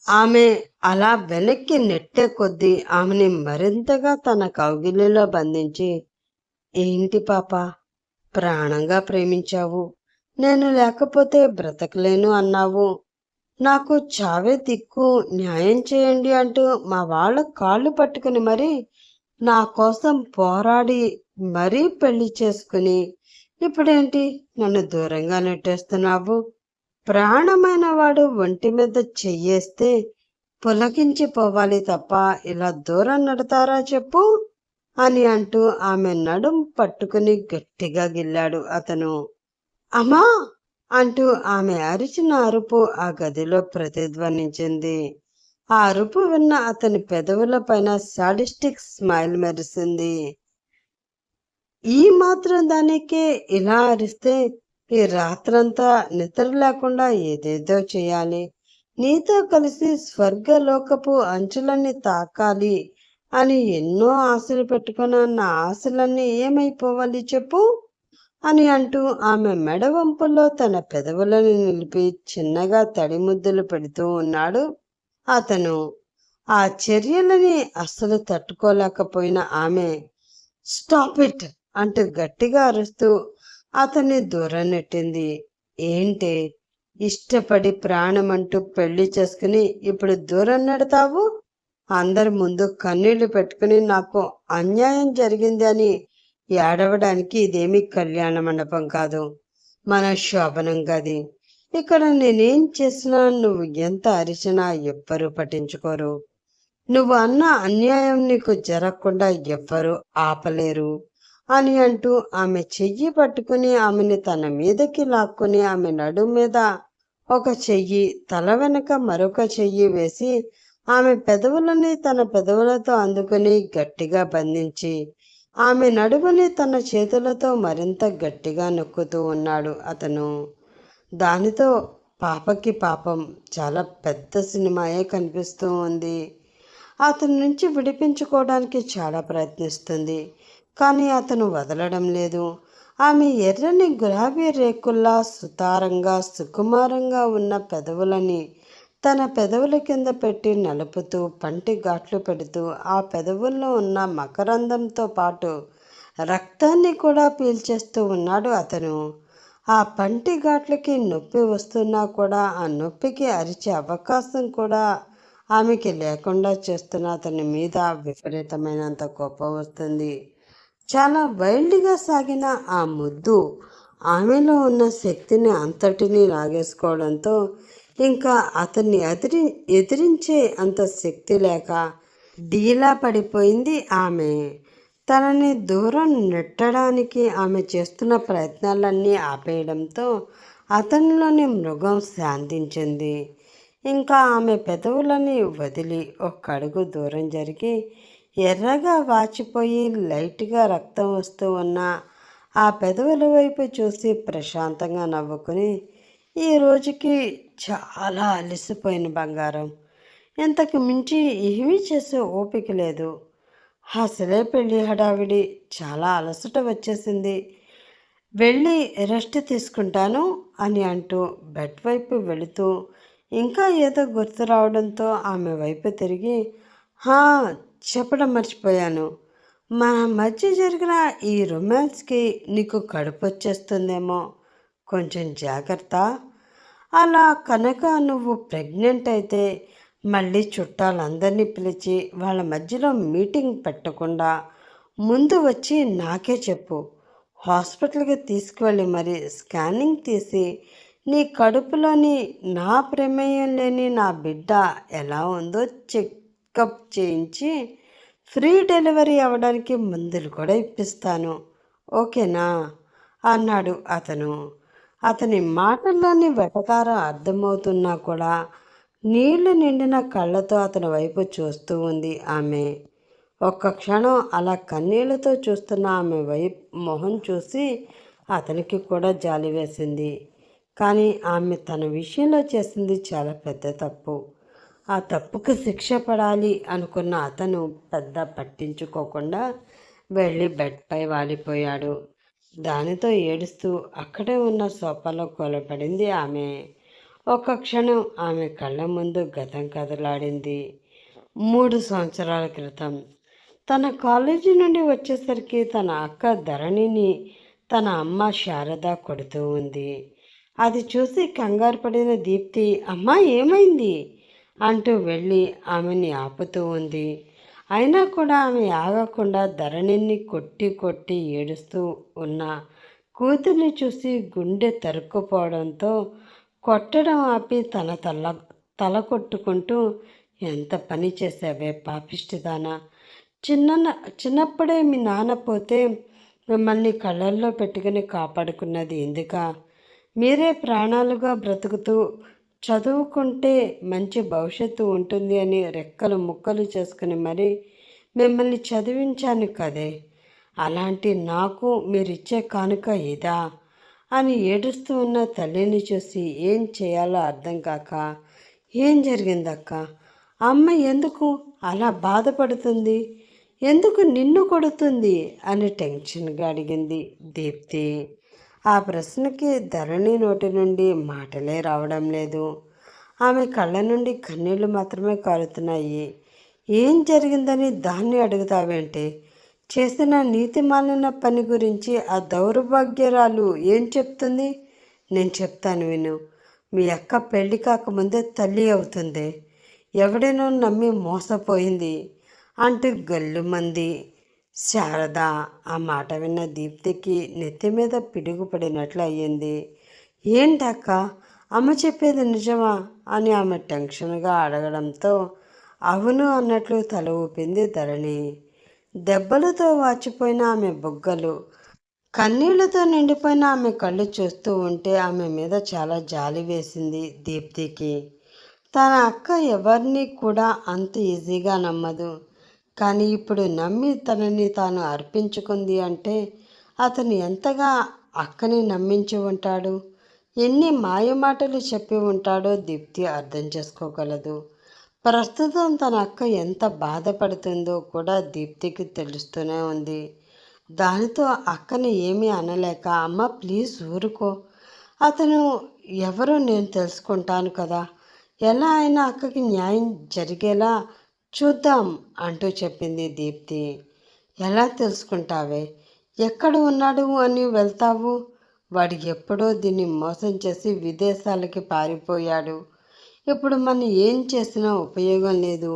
ఆమె అలా వెనక్కి నెట్టే కొద్దీ ఆమెని మరింతగా తన కౌగిలిలో బంధించి, ఏంటి పాప, ప్రాణంగా ప్రేమించావు, నేను లేకపోతే బ్రతకలేను అన్నావు. నాకు చావే దిక్కు, న్యాయం చేయండి అంటూ మా వాళ్ళ కాళ్ళు పట్టుకుని మరి నా కోసం పోరాడి మరీ పెళ్లి చేసుకుని ఇప్పుడేంటి నన్ను దూరంగా నెట్టేస్తున్నావు? ప్రాణమైన వాడు ఒంటి మీద చెయ్యేస్తే పులకించిపోవాలి తప్ప ఇలా దూరం నడతారా చెప్పు అని అంటూ ఆమె నడుం పట్టుకుని గట్టిగా గిల్లాడు అతను. అమ్మా అంటూ ఆమె అరిచిన అరుపు ఆ గదిలో ప్రతిధ్వనించింది. ఆ అరుపు విన్న అతని పెదవుల పైన సాడిస్టిక్ స్మైల్ మెరిసింది. ఈ మాత్రం దానికే ఇలా అరిస్తే ఈ రాత్రంతా నిద్ర లేకుండా ఏదేదో చేయాలి. నీతో కలిసి స్వర్గలోకపు అంచులన్నీ తాకాలి అని ఎన్నో ఆశలు పెట్టుకున్న నా ఆశలన్నీ ఏమైపోవాలి చెప్పు అని అంటూ ఆమె మెడ వంపుల్లో తన పెదవులను నిలిపి చిన్నగా తడి ముద్దులు పెడుతూ ఉన్నాడు అతను. ఆ చర్యలని అస్సలు తట్టుకోలేకపోయిన ఆమె స్టాప్ ఇట్ అంటూ గట్టిగా అరుస్తూ అతన్ని దూరం నెట్టింది. ఏంటి ఇష్టపడి ప్రాణమంటూ పెళ్లి చేసుకుని ఇప్పుడు దూరం నెడతావు? అందరి ముందు కన్నీళ్లు పెట్టుకుని నాకు అన్యాయం జరిగింది అని ఏడవడానికి ఇదేమీ కళ్యాణ మండపం కాదు, మన శోభనం గది. ఇక్కడ నేనేం చేసినా నువ్వు ఎంత అరిచినా ఎవ్వరూ పట్టించుకోరు. నువ్వు అన్న అన్యాయం నీకు జరగకుండా ఎవ్వరూ ఆపలేరు అని అంటూ ఆమె చెయ్యి పట్టుకుని ఆమెని తన మీదకి లాక్కుని ఆమె నడుం మీద ఒక చెయ్యి, తల వెనక మరొక చెయ్యి వేసి ఆమె పెదవులని తన పెదవులతో అందుకుని గట్టిగా బంధించి ఆమె నడుముని తన చేతులతో మరింత గట్టిగా నొక్కుతూ ఉన్నాడు అతను. దానితో పాపకి పాపం చాలా పెద్ద సినిమాయే కనిపిస్తూ ఉంది. అతని నుంచి విడిపించుకోవడానికి చాలా ప్రయత్నిస్తుంది, కానీ అతను వదలడం లేదు. ఆమె ఎర్రని గులాబీ రేకుల్లా సుతారంగా సుకుమారంగా ఉన్న పెదవులని తన పెదవుల కింద పెట్టి నలుపుతూ పంటి ఘాట్లు పెడుతూ ఆ పెదవుల్లో ఉన్న మకరందంతో పాటు రక్తాన్ని కూడా పీల్చేస్తూ ఉన్నాడు అతను. ఆ పంటి ఘాట్లకి నొప్పి వస్తున్నా కూడా ఆ నొప్పికి అరిచే అవకాశం కూడా ఆమెకి లేకుండా చేస్తున్న అతని మీద విపరీతమైనంత కోపం వస్తుంది. చాలా వైల్డ్గా సాగిన ఆ ముద్దు ఆమెలో ఉన్న శక్తిని అంతటినీ లాగేసుకోవడంతో ఇంకా అతన్ని ఎదిరించే అంత శక్తి లేక డీలా పడిపోయింది ఆమె. తనని దూరం నెట్టడానికి ఆమె చేస్తున్న ప్రయత్నాలన్నీ ఆపేయడంతో అతనిలోని మృగం శాంతించింది. ఇంకా ఆమె పెదవులని వదిలి ఒక్క అడుగు దూరం జరిగి ఎర్రగా వాచిపోయి లైట్గా రక్తం వస్తూ ఉన్న ఆ పెదవుల వైపు చూసి ప్రశాంతంగా నవ్వుకుని, ఈ రోజుకి చాలా అలసిపోయిన బంగారం, ఇంతకు మించి ఏమీ చేసే ఓపిక లేదు. అసలే పెళ్ళి హడావిడి, చాలా అలసట వచ్చేసింది, వెళ్ళి రెస్ట్ తీసుకుంటాను అని అంటూ బెడ్ వైపు వెళుతూ ఇంకా ఏదో గుర్తు రావడంతో ఆమె వైపు తిరిగి, చెప్పడం మర్చిపోయాను, మన మధ్య జరిగిన ఈ రొమాన్స్కి నీకు కడుపు వచ్చేస్తుందేమో, కొంచెం జాగ్రత్త. అలా కనుక నువ్వు ప్రెగ్నెంట్ అయితే మళ్ళీ చుట్టాలందరినీ పిలిచి వాళ్ళ మధ్యలో మీటింగ్ పెట్టకుండా ముందు వచ్చి నాకే చెప్పు. హాస్పిటల్కి తీసుకువెళ్ళి మరి స్కానింగ్ తీసి నీ కడుపులోని నా ప్రమేయం లేని నా బిడ్డ ఎలా ఉందో చెకప్ చేయించి ఫ్రీ డెలివరీ అవ్వడానికి మందులు కూడా ఇప్పిస్తాను, ఓకేనా అన్నాడు అతను. అతని మాటల్లోని వెటకారం అర్థమవుతున్నా కూడా నీళ్లు నిండిన కళ్ళతో అతని వైపు చూస్తూ ఉంది ఆమె. ఒక్క క్షణం అలా కన్నీళ్లతో చూస్తున్న ఆమె వైపు మొహం చూసి అతనికి కూడా జాలి వేసింది. కానీ ఆమె తన విషయంలో చేసింది చాలా పెద్ద తప్పు. ఆ తప్పుకు శిక్ష పడాలి అనుకున్న అతను పెద్ద పట్టించుకోకుండా వెళ్ళి బెడ్పై వాలిపోయాడు. దానితో ఏడుస్తూ అక్కడే ఉన్న సోఫాలో కూలబడింది ఆమె. ఒక్క క్షణం ఆమె కళ్ళ ముందు గతం కదలాడింది. 3 సంవత్సరాల క్రితం తన కాలేజీ నుండి వచ్చేసరికి తన అక్క ధరణిని తన అమ్మ శారద కొడుతూ ఉంది. అది చూసి కంగారు పడిన దీప్తి, అమ్మా ఏమైంది అంటూ వెళ్ళి ఆమెని ఆపుతూ ఉంది. అయినా కూడా ఆమె ఆగకుండా ధరణిని కొట్టి కొట్టి ఏడుస్తూ ఉన్న కూతుర్ని చూసి గుండె తరుక్కుపోవడంతో కొట్టడం ఆపి తల కొట్టుకుంటూ, ఎంత పని చేసావే పాపిష్టిదానా, చిన్నప్పుడే మీ నాన్న పోతే మిమ్మల్ని కళ్ళల్లో పెట్టుకుని కాపాడుకున్నది ఎందుక? మీరే ప్రాణాలుగా బ్రతుకుతూ చదువుకుంటే మంచి భవిష్యత్తు ఉంటుంది అని రెక్కలు ముక్కలు చేసుకుని మరీ మిమ్మల్ని చదివించాను కదే, అలాంటి నాకు మీరిచ్చే కానుక ఇదా అని ఏడుస్తూ ఉన్న తల్లిని చూసి ఏం చేయాలో అర్థం కాక, ఏం జరిగిందక్క, అమ్మ ఎందుకు అలా బాధపడుతుంది, ఎందుకు నిన్ను కొడుతుంది అని టెన్షన్గా అడిగింది దీప్తి. ఆ ప్రశ్నకి ధరణి నోటి నుండి మాటలే రావడం లేదు. ఆమె కళ్ళ నుండి కన్నీళ్లు మాత్రమే కారుతున్నాయి. ఏం జరిగిందని దాన్ని అడుగుతావేంటి? చేసిన నీతిమాలిన పని గురించి ఆ దౌర్భాగ్యరాలు ఏం చెప్తుంది? నేను చెప్తాను విను. మీ అక్క పెళ్లి కాకముందే తల్లి అవుతుంది. ఎవడైనా నమ్మి మోసపోయింది అంటూ గల్లుమంది శారద. ఆ మాట విన్న దీప్తికి నెత్తి మీద పిడుగుపడినట్లు అయ్యింది. ఏంటక్క, అమ్మ చెప్పేది నిజమా అని ఆమె టెన్షన్గా అడగడంతో అవును అన్నట్లు తల ఊపింది ధరణి. దెబ్బలతో వాచిపోయిన ఆమె బుగ్గలు, కన్నీళ్లతో నిండిపోయిన ఆమె కళ్ళు చూస్తూ ఉంటే ఆమె మీద చాలా జాలి వేసింది దీప్తికి. తన అక్క ఎవరిని కూడా అంత ఈజీగా నమ్మదు. కానీ ఇప్పుడు నమ్మి తనని తాను అర్పించుకుంది అంటే అతను ఎంతగా అక్కని నమ్మించి ఉంటాడు, ఎన్ని మాయమాటలు చెప్పి ఉంటాడో దీప్తి అర్థం చేసుకోగలదు. ప్రస్తుతం తన అక్క ఎంత బాధపడుతుందో కూడా దీప్తికి తెలుస్తూనే ఉంది. దానితో అక్కని ఏమీ అనలేక, అమ్మ ప్లీజ్ ఊరుకో, అతను ఎవరో నేను తెలుసుకుంటాను కదా, ఎలా అయినా అక్కకి న్యాయం జరిగేలా చూద్దాం అంటూ చెప్పింది దీప్తి. ఎలా తెలుసుకుంటావే, ఎక్కడ ఉన్నాడు అని వెళ్తావు? వాడు ఎప్పుడో దీన్ని మోసం చేసి విదేశాలకి పారిపోయాడు. ఇప్పుడు మనం ఏం చేసినా ఉపయోగం లేదు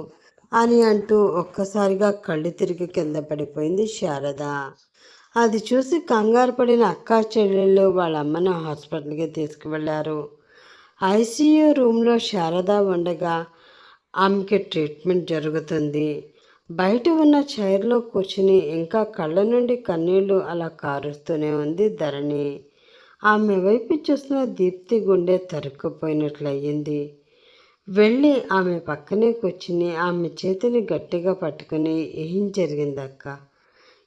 అని అంటూ ఒక్కసారిగా కళ్ళు తిరిగి కింద పడిపోయింది శారద. అది చూసి కంగారు పడిన అక్కా చెల్లెళ్ళు వాళ్ళ అమ్మని హాస్పిటల్కి తీసుకువెళ్ళారు. ఐసీయూ రూమ్లో శారద ఉండగా ఆమెకి ట్రీట్మెంట్ జరుగుతుంది. బయట ఉన్న చైర్లో కూర్చుని ఇంకా కళ్ళ నుండి కన్నీళ్లు అలా కారుస్తూనే ఉంది ధరణి. ఆమె వైపు చూసిన దీప్తి గుండె తరుక్కుపోయినట్లయింది. వెళ్ళి ఆమె పక్కనే కూర్చుని ఆమె చేతిని గట్టిగా పట్టుకుని, ఏం జరిగిందక్క,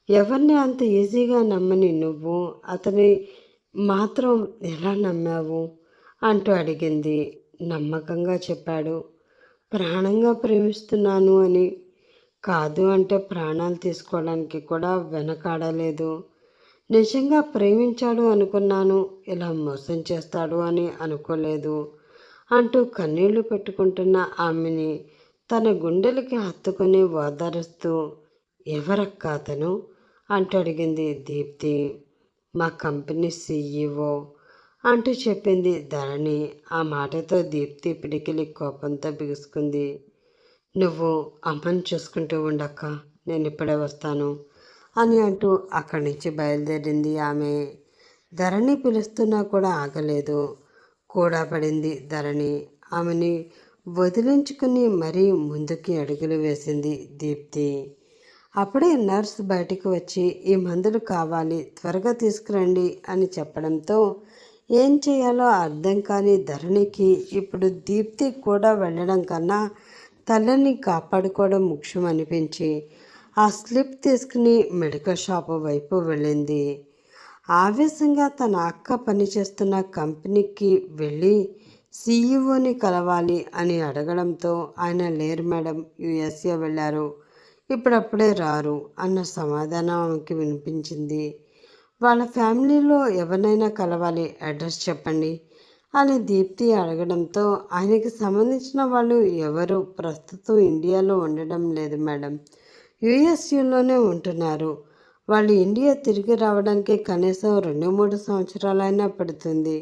ఎవరిని అంత ఈజీగా నమ్మని నువ్వు అతని మాత్రం ఎలా నమ్మావు అంటూ అడిగింది. నమ్మకంగా చెప్పాడు, ప్రాణంగా ప్రేమిస్తున్నాను అని. కాదు అంటే ప్రాణాలు తీసుకోవడానికి కూడా వెనకాడలేదు. నిజంగా ప్రేమించాడు అనుకున్నాను, ఇలా మోసం చేస్తాడు అని అనుకోలేదు అంటూ కన్నీళ్లు పెట్టుకుంటున్న ఆమెని తన గుండెలకి హత్తుకుని ఓదారుస్తూ, ఎవరక్క అతను అంటూ అడిగింది దీప్తి. మా కంపెనీ CEO అంటూ చెప్పింది ధరణి. ఆ మాటతో దీప్తి పిడికిలి కోపంతో బిగుసుకుంది. నువ్వు అమ్మని చూసుకుంటూ ఉండక్క, నేను ఇప్పుడే వస్తాను అని అంటూ అక్కడి నుంచి బయలుదేరింది ఆమె. ధరణి పిలుస్తున్నా కూడా ఆగలేదు. కూడా పడింది ధరణి. ఆమెని వదిలించుకుని మరీ ముందుకి అడుగులు వేసింది దీప్తి. అప్పుడే నర్స్ బయటికి వచ్చి, ఈ మందులు కావాలి, త్వరగా తీసుకురండి అని చెప్పడంతో ఏం చేయాలో అర్థం కాని ధరణికి ఇప్పుడు దీప్తి కూడా వెళ్ళడం కన్నా తల్లిని కాపాడుకోవడం ముఖ్యం అనిపించి ఆ స్లిప్ తీసుకుని మెడికల్ షాప్ వైపు వెళ్ళింది. ఆవేశంగా తన అక్క పనిచేస్తున్న కంపెనీకి వెళ్ళి సీఈఓని కలవాలి అని అడగడంతో ఆయన లేరు మేడం, USA వెళ్ళారు, ఇప్పుడప్పుడే రారు అన్న సమాధానం ఆమెకి వినిపించింది. వాళ్ళ ఫ్యామిలీలో ఎవరినైనా కలవాలి, అడ్రస్ చెప్పండి అని దీప్తి అడగడంతో ఆయనకి సంబంధించిన వాళ్ళు ఎవరు ప్రస్తుతం ఇండియాలో ఉండడం లేదు మేడం, USలోనే ఉంటున్నారు. వాళ్ళు ఇండియా తిరిగి రావడానికి కనీసం 2-3 సంవత్సరాలైనా పడుతుంది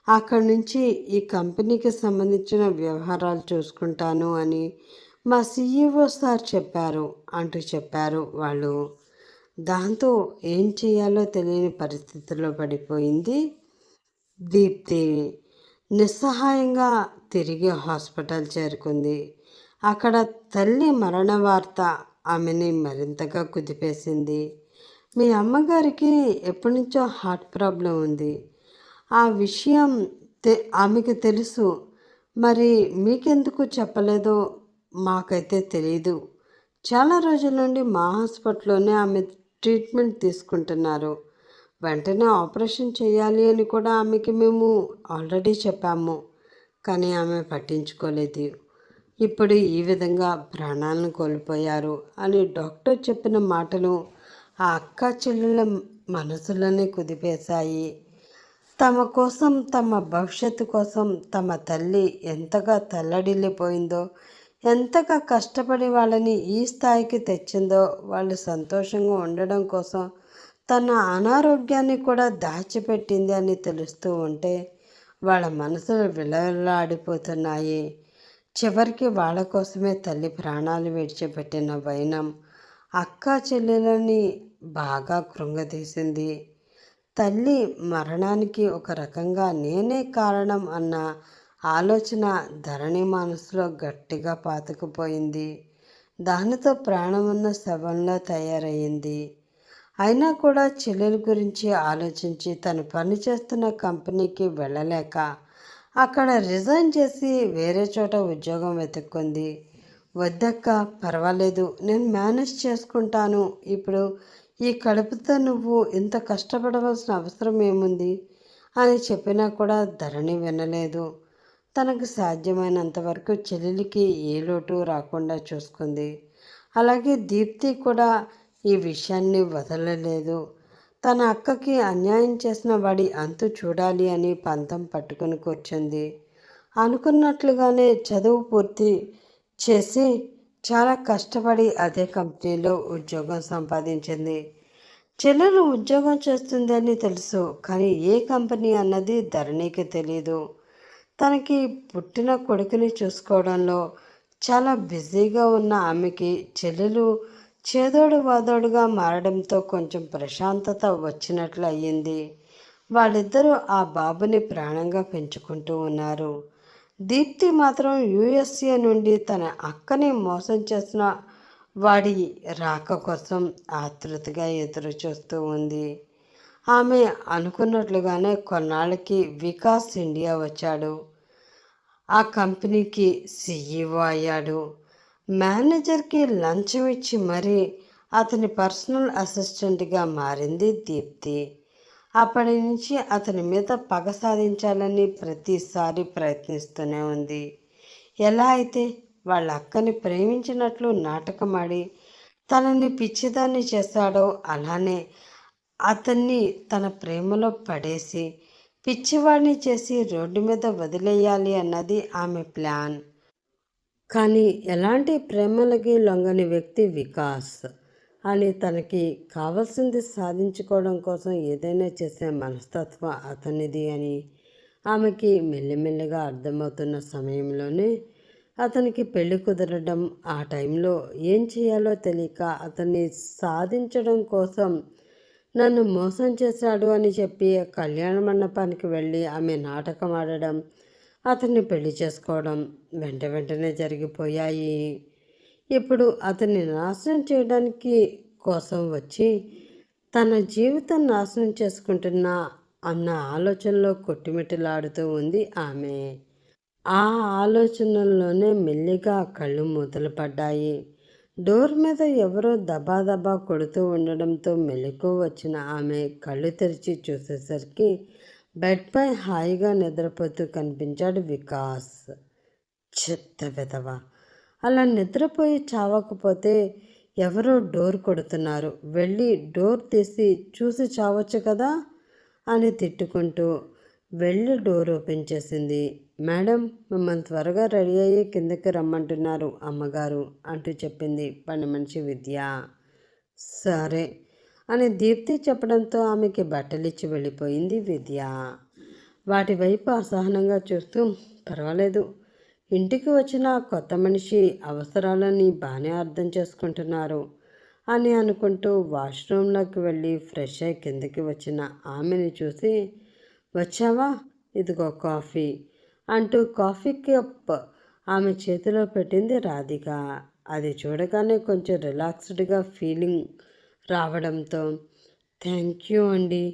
అక్కడి నుంచి ఈ కంపెనీకి సంబంధించిన వ్యవహారాలు చూసుకుంటాను అని మా CEO సార్ చెప్పారు అంటూ చెప్పారు వాళ్ళు. దాంతో ఏం చేయాలో తెలియని పరిస్థితుల్లో పడిపోయింది దీప్తి. నిస్సహాయంగా తిరిగి హాస్పిటల్ చేరుకుంది. అక్కడ తల్లి మరణ వార్త ఆమెని మరింతగా కుదిపేసింది. మీ అమ్మగారికి ఎప్పటి నుంచో హార్ట్ ప్రాబ్లం ఉంది. ఆ విషయం ఆమెకు తెలుసు. మరి మీకెందుకు చెప్పలేదో మాకైతే తెలీదు. చాలా రోజుల నుండి మా హాస్పిటల్లోనే ఆమె ట్రీట్మెంట్ తీసుకుంటున్నారు. వెంటనే ఆపరేషన్ చేయాలి అని కూడా ఆమెకి మేము ఆల్రెడీ చెప్పాము. కానీ ఆమె పట్టించుకోలేదు. ఇప్పుడు ఈ విధంగా ప్రాణాలను కోల్పోయారు అని డాక్టర్ చెప్పిన మాటలు ఆ అక్క చెల్లెళ్ళ మనసులోనే కుదిపేశాయి. తమ కోసం, తమ భవిష్యత్తు కోసం తమ తల్లి ఎంతగా తల్లడిల్లిపోయిందో, ఎంతగా కష్టపడి వాళ్ళని ఈ స్థాయికి తెచ్చిందో, వాళ్ళు సంతోషంగా ఉండడం కోసం తన అనారోగ్యాన్ని కూడా దాచిపెట్టింది అని తెలుస్తూ ఉంటే వాళ్ళ మనసులు విలవిల్లాడిపోతున్నాయి. చివరికి వాళ్ళ కోసమే తల్లి ప్రాణాలు విడిచిపెట్టిన వైనం అక్క చెల్లెలని బాగా కృంగతీసింది. తల్లి మరణానికి ఒక రకంగా నేనే కారణం అన్న ఆలోచన ధరణి మనసులో గట్టిగా పాతుకుపోయింది. దానితో ప్రాణమున్న శవంలో తయారయ్యింది. అయినా కూడా చెల్లెల గురించి ఆలోచించి తను పనిచేస్తున్న కంపెనీకి వెళ్ళలేక అక్కడ రిజైన్ చేసి వేరే చోట ఉద్యోగం వెతుక్కుంది. వద్దక్క, పర్వాలేదు, నేను మేనేజ్ చేసుకుంటాను. ఇప్పుడు ఈ కడుపుతో నువ్వు ఇంత కష్టపడవలసిన అవసరం ఏముంది అని చెప్పినా కూడా ధరణి వినలేదు. తనకు సాధ్యమైనంత వరకు చెల్లెలికి ఏ లోటు రాకుండా చూసుకుంది. అలాగే దీప్తి కూడా ఈ విషయాన్ని వదలలేదు. తన అక్కకి అన్యాయం చేసిన వాడి అంతు చూడాలి అని పంతం పట్టుకుని కూర్చుంది. అనుకున్నట్లుగానే చదువు పూర్తి చేసి చాలా కష్టపడి అదే కంపెనీలో ఉద్యోగం సంపాదించింది. చెల్లెలు ఉద్యోగం చేస్తుందని తెలుసు, కానీ ఏ కంపెనీ అన్నది ధరణికి తెలీదు. తనకి పుట్టిన కొడుకుని చూసుకోవడంలో చాలా బిజీగా ఉన్న ఆమెకి చెల్లెలు చేదోడు వాదోడుగా మారడంతో కొంచెం ప్రశాంతత వచ్చినట్లు అయ్యింది. వాళ్ళిద్దరూ ఆ బాబుని ప్రాణంగా పెంచుకుంటూ ఉన్నారు. దీప్తి మాత్రం USA నుండి తన అక్కని మోసం చేసిన వాడి రాక కోసం ఆతృతగా ఎదురు చూస్తూ ఉంది. ఆమె అనుకున్నట్లుగానే కొన్నాళ్ళకి వికాస్ ఇండియా వచ్చాడు. ఆ కంపెనీకి CEO అయ్యాడు. మేనేజర్కి లంచం ఇచ్చి మరీ అతని పర్సనల్ అసిస్టెంట్గా మారింది దీప్తి. అప్పటి నుంచి అతని మీద పగ సాధించాలని ప్రతిసారి ప్రయత్నిస్తూనే ఉంది. ఎలా అయితే వాళ్ళ అక్కని ప్రేమించినట్లు నాటకమాడి తనని పిచ్చిదాన్ని చేశాడో అలానే అతన్ని తన ప్రేమలో పడేసి పిచ్చివాడిని చేసి రోడ్డు మీద వదిలేయాలి అన్నది ఆమె ప్లాన్. కానీ ఎలాంటి ప్రేమలకి లొంగని వ్యక్తి వికాస్ అని తనకి కావాల్సింది సాధించుకోవడం కోసం ఏదైనా చేసే మనస్తత్వం అతనిది అని ఆమెకి మెల్లిమెల్లిగా అర్థమవుతున్న సమయంలోనే అతనికి పెళ్లి కుదరడం, ఆ టైంలో ఏం చేయాలో తెలియక అతన్ని సాధించడం కోసం నన్ను మోసం చేశాడు అని చెప్పి కళ్యాణ మండపానికి వెళ్ళి ఆమె నాటకం ఆడడం, అతన్ని పెళ్లి చేసుకోవడం వెంటనే జరిగిపోయాయి. ఇప్పుడు అతన్ని నాశనం చేయడానికి కోసం వచ్చి తన జీవితం నాశనం చేసుకుంటున్నా అన్న ఆలోచనలో కొట్టుమిట్టలాడుతూ ఉంది ఆమె. ఆ ఆలోచనల్లోనే మెల్లిగా కళ్ళు మూతలు పడ్డాయి. డోర్ మీద ఎవరో దబాదబా కొడుతూ ఉండడంతో మెలకువ వచ్చిన ఆమె కళ్ళు తెరిచి చూసేసరికి బెడ్పై హాయిగా నిద్రపోతూ కనిపించాడు వికాస్. చెత్త వెధవ, అలా నిద్రపోయి చావకపోతే ఎవరో డోర్ కొడుతున్నారు, వెళ్ళి డోర్ తీసి చూసి చావచ్చు కదా అని తిట్టుకుంటూ వెళ్ళి డోర్ ఓపెన్ చేసింది. మేడం, మిమ్మల్ని త్వరగా రెడీ అయ్యి కిందకి రమ్మంటున్నారు అమ్మగారు అంటూ చెప్పింది పని మనిషి విద్య. సరే అని దీప్తి చెప్పడంతో ఆమెకి బట్టలిచ్చి వెళ్ళిపోయింది విద్య. వాటి వైపు అసహనంగా చూస్తూ, పర్వాలేదు, ఇంటికి వచ్చిన కొత్త మనిషి అవసరాలని బాగానే అర్థం చేసుకుంటున్నారు అని అనుకుంటూ వాష్రూమ్లోకి వెళ్ళి ఫ్రెష్ అయి కిందకి వచ్చిన ఆమెని చూసి, వచ్చావా, ఇదిగో కాఫీ అంటూ కాఫీ కప్ ఆమె చేతిలో పెట్టింది రాధిక. అది చూడగానే కొంచెం రిలాక్స్డ్గా ఫీలింగ్ రావడంతో, థ్యాంక్ యూ అండి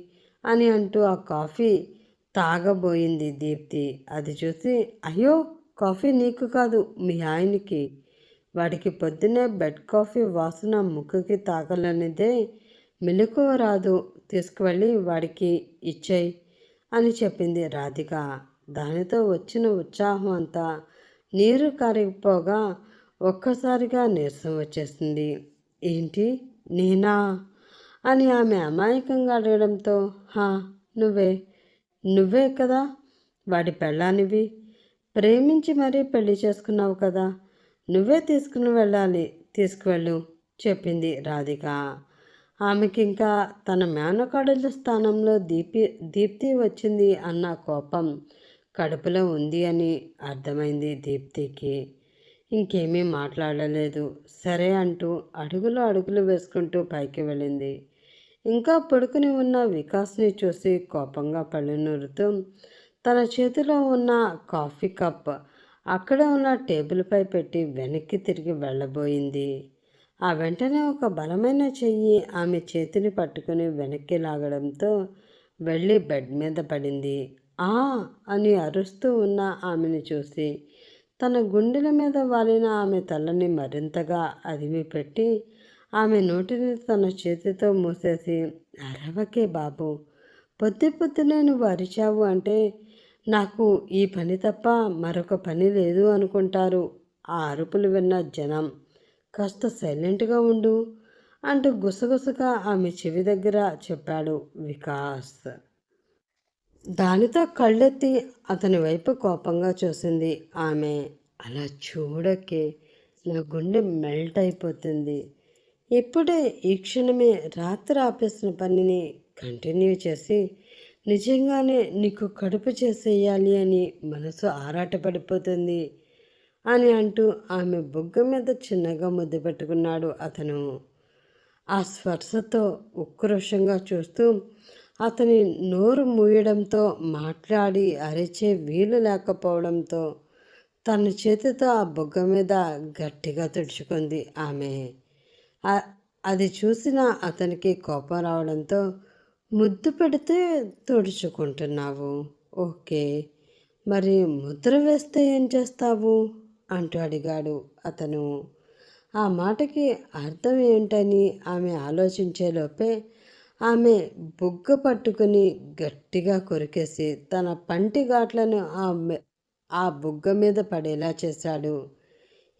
అని అంటూ ఆ కాఫీ తాగబోయింది దీప్తి. అది చూసి, అయ్యో, కాఫీ నీకు కాదు, మీ ఆయనకి. వాడికి పొద్దున్నే బెడ్ కాఫీ వాసన ముక్కుకి తాగలనిదే మెలకువ రాదు, తీసుకువెళ్ళి వాడికి ఇచ్చేయి అని చెప్పింది రాధిక. దానితో వచ్చిన ఉత్సాహం అంతా నీరు కారిపోగా ఒక్కసారిగా నీరసం వచ్చేసింది. ఏంటి, నేనా అని ఆమె అమాయకంగా అడగడంతో, హా, నువ్వే నువ్వే కదా వాడి పెళ్ళానివి, ప్రేమించి మరీ పెళ్లి చేసుకున్నావు కదా, నువ్వే తీసుకుని వెళ్ళాలి, తీసుకువెళ్ళు చెప్పింది రాధిక. ఆమెకి ఇంకా తన మేనకోడలి స్థానంలో దీప్తి వచ్చింది అన్న కోపం కడుపులో ఉంది అని అర్థమైంది దీప్తికి. ఇంకేమీ మాట్లాడలేదు. సరే అంటూ అడుగులు వేసుకుంటూ పైకి వెళ్ళింది. ఇంకా పడుకుని ఉన్న వికాస్ని చూసి కోపంగా పళ్ళు నూరుతూ తన చేతిలో ఉన్న కాఫీ కప్ అక్కడ ఉన్న టేబుల్పై పెట్టి వెనక్కి తిరిగి వెళ్ళబోయింది. ఆ వెంటనే ఒక బలమైన చెయ్యి ఆమె చేతిని పట్టుకుని వెనక్కి లాగడంతో వెళ్ళి బెడ్ మీద పడింది. ఆ అని అరుస్తూ ఉన్న ఆమెను చూసి తన గుండెల మీద వాలిన ఆమె తలని మరింతగా అదిమి పెట్టి ఆమె నోటిని తన చేతితో మూసేసి, అరవకే బాబు, పొద్దునే నువ్వు అరిచావు అంటే నాకు ఈ పని తప్ప మరొక పని లేదు అనుకుంటారు ఆ అరుపులు విన్న జనం. కాస్త సైలెంట్గా ఉండు అంటూ గుసగుసగా ఆమె చెవి దగ్గర చెప్పాడు వికాస్. దానితో కళ్ళెత్తి అతని వైపు కోపంగా చూసింది ఆమె. అలా చూడకే, నా గుండె మెల్ట్ అయిపోతుంది. ఇప్పుడే ఈ క్షణమే రాత్రి ఆపేసిన పనిని కంటిన్యూ చేసి నిజంగానే నీకు కడుపు చేసేయాలి అని మనసు ఆరాటపడిపోతుంది అని అంటూ ఆమె బుగ్గ మీద చిన్నగా ముద్దు పెట్టుకున్నాడు అతను. ఆ స్పర్శతో ఉక్రోషంగా చూస్తూ అతని నోరు మూయడంతో మాట్లాడి అరిచే వీలు లేకపోవడంతో తన చేతితో ఆ బుగ్గ మీద గట్టిగా తుడుచుకుంది ఆమె. అది చూసిన అతనికి కోపం రావడంతో, ముద్దు పెడితే తుడుచుకుంటున్నావు, ఓకే, మరి ముద్ర వేస్తే ఏం చేస్తావు అంటూ అడిగాడు అతను. ఆ మాటకి అర్థం ఏంటని ఆమె ఆలోచించేలోపే ఆమె బుగ్గ పట్టుకుని గట్టిగా కొరికేసి తన పంటి ఘాట్లను ఆ బుగ్గ మీద పడేలా చేశాడు.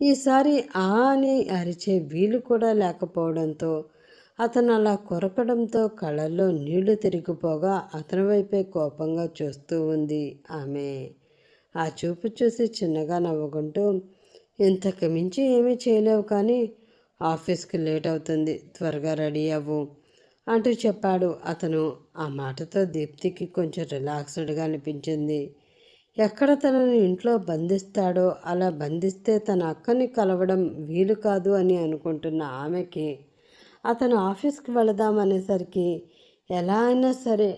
ఈసారి ఆ అని అరిచే వీలు కూడా లేకపోవడంతో అతను అలా కొరకడంతో కళ్ళల్లో నీళ్లు తిరిగిపోగా అతని వైపే కోపంగా చూస్తూ ఉంది ఆమె. ఆ చూపు చూసి చిన్నగా నవ్వుకుంటూ, ఇంతకు మించి ఏమీ చేయలేవు కానీ ఆఫీస్కి లేట్ అవుతుంది, త్వరగా రెడీ అవ్వు అంటూ చెప్పాడు అతను. ఆ మాటతో దీప్తికి కొంచెం రిలాక్స్డ్గా అనిపించింది. ఎక్కడ తనని ఇంట్లో బంధిస్తాడో అలా బంధిస్తే తన అక్కని కలవడం వీలు కాదు అని అనుకుంటున్న ఆమెకి అతను ఆఫీస్కి వెళదామనేసరికి ఎలా అయినా సరే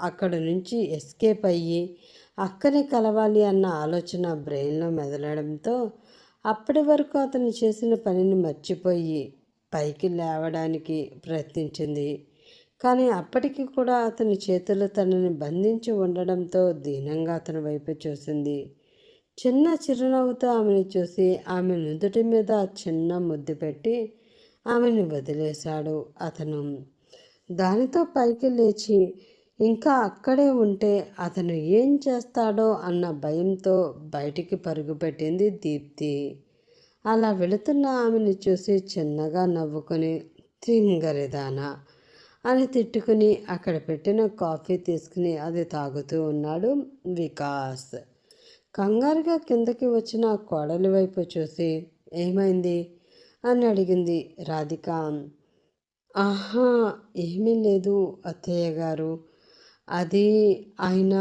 అక్కడ నుంచి ఎస్కేప్ అయ్యి అక్కని కలవాలి అన్న ఆలోచన బ్రెయిన్లో మెదలడంతో అప్పటి వరకు అతను చేసిన పనిని మర్చిపోయి పైకి లేవడానికి ప్రయత్నించింది. కానీ అప్పటికి కూడా అతని చేతులు తనని బంధించి ఉండడంతో దీనంగా అతని వైపు చూసింది. చిన్న చిరునవ్వుతో ఆమెను చూసి ఆమె నుదుటి మీద చిన్న ముద్దు పెట్టి ఆమెను వదిలేశాడు అతను. దానితో పైకి లేచి ఇంకా అక్కడే ఉంటే అతను ఏం చేస్తాడో అన్న భయంతో బయటికి పరుగుపెట్టింది దీప్తి. అలా వెళుతున్న ఆమెను చూసి చిన్నగా నవ్వుకొని, తింగరిదానా అని తిట్టుకుని అక్కడ పెట్టిన కాఫీ తీసుకుని అది తాగుతూ ఉన్నాడు వికాస్. కంగారుగా కిందకి వచ్చిన కోడలి వైపు చూసి, ఏమైంది అని అడిగింది రాధిక. ఆహా, ఏమీ లేదు అత్తయ్య గారు అది ఆయన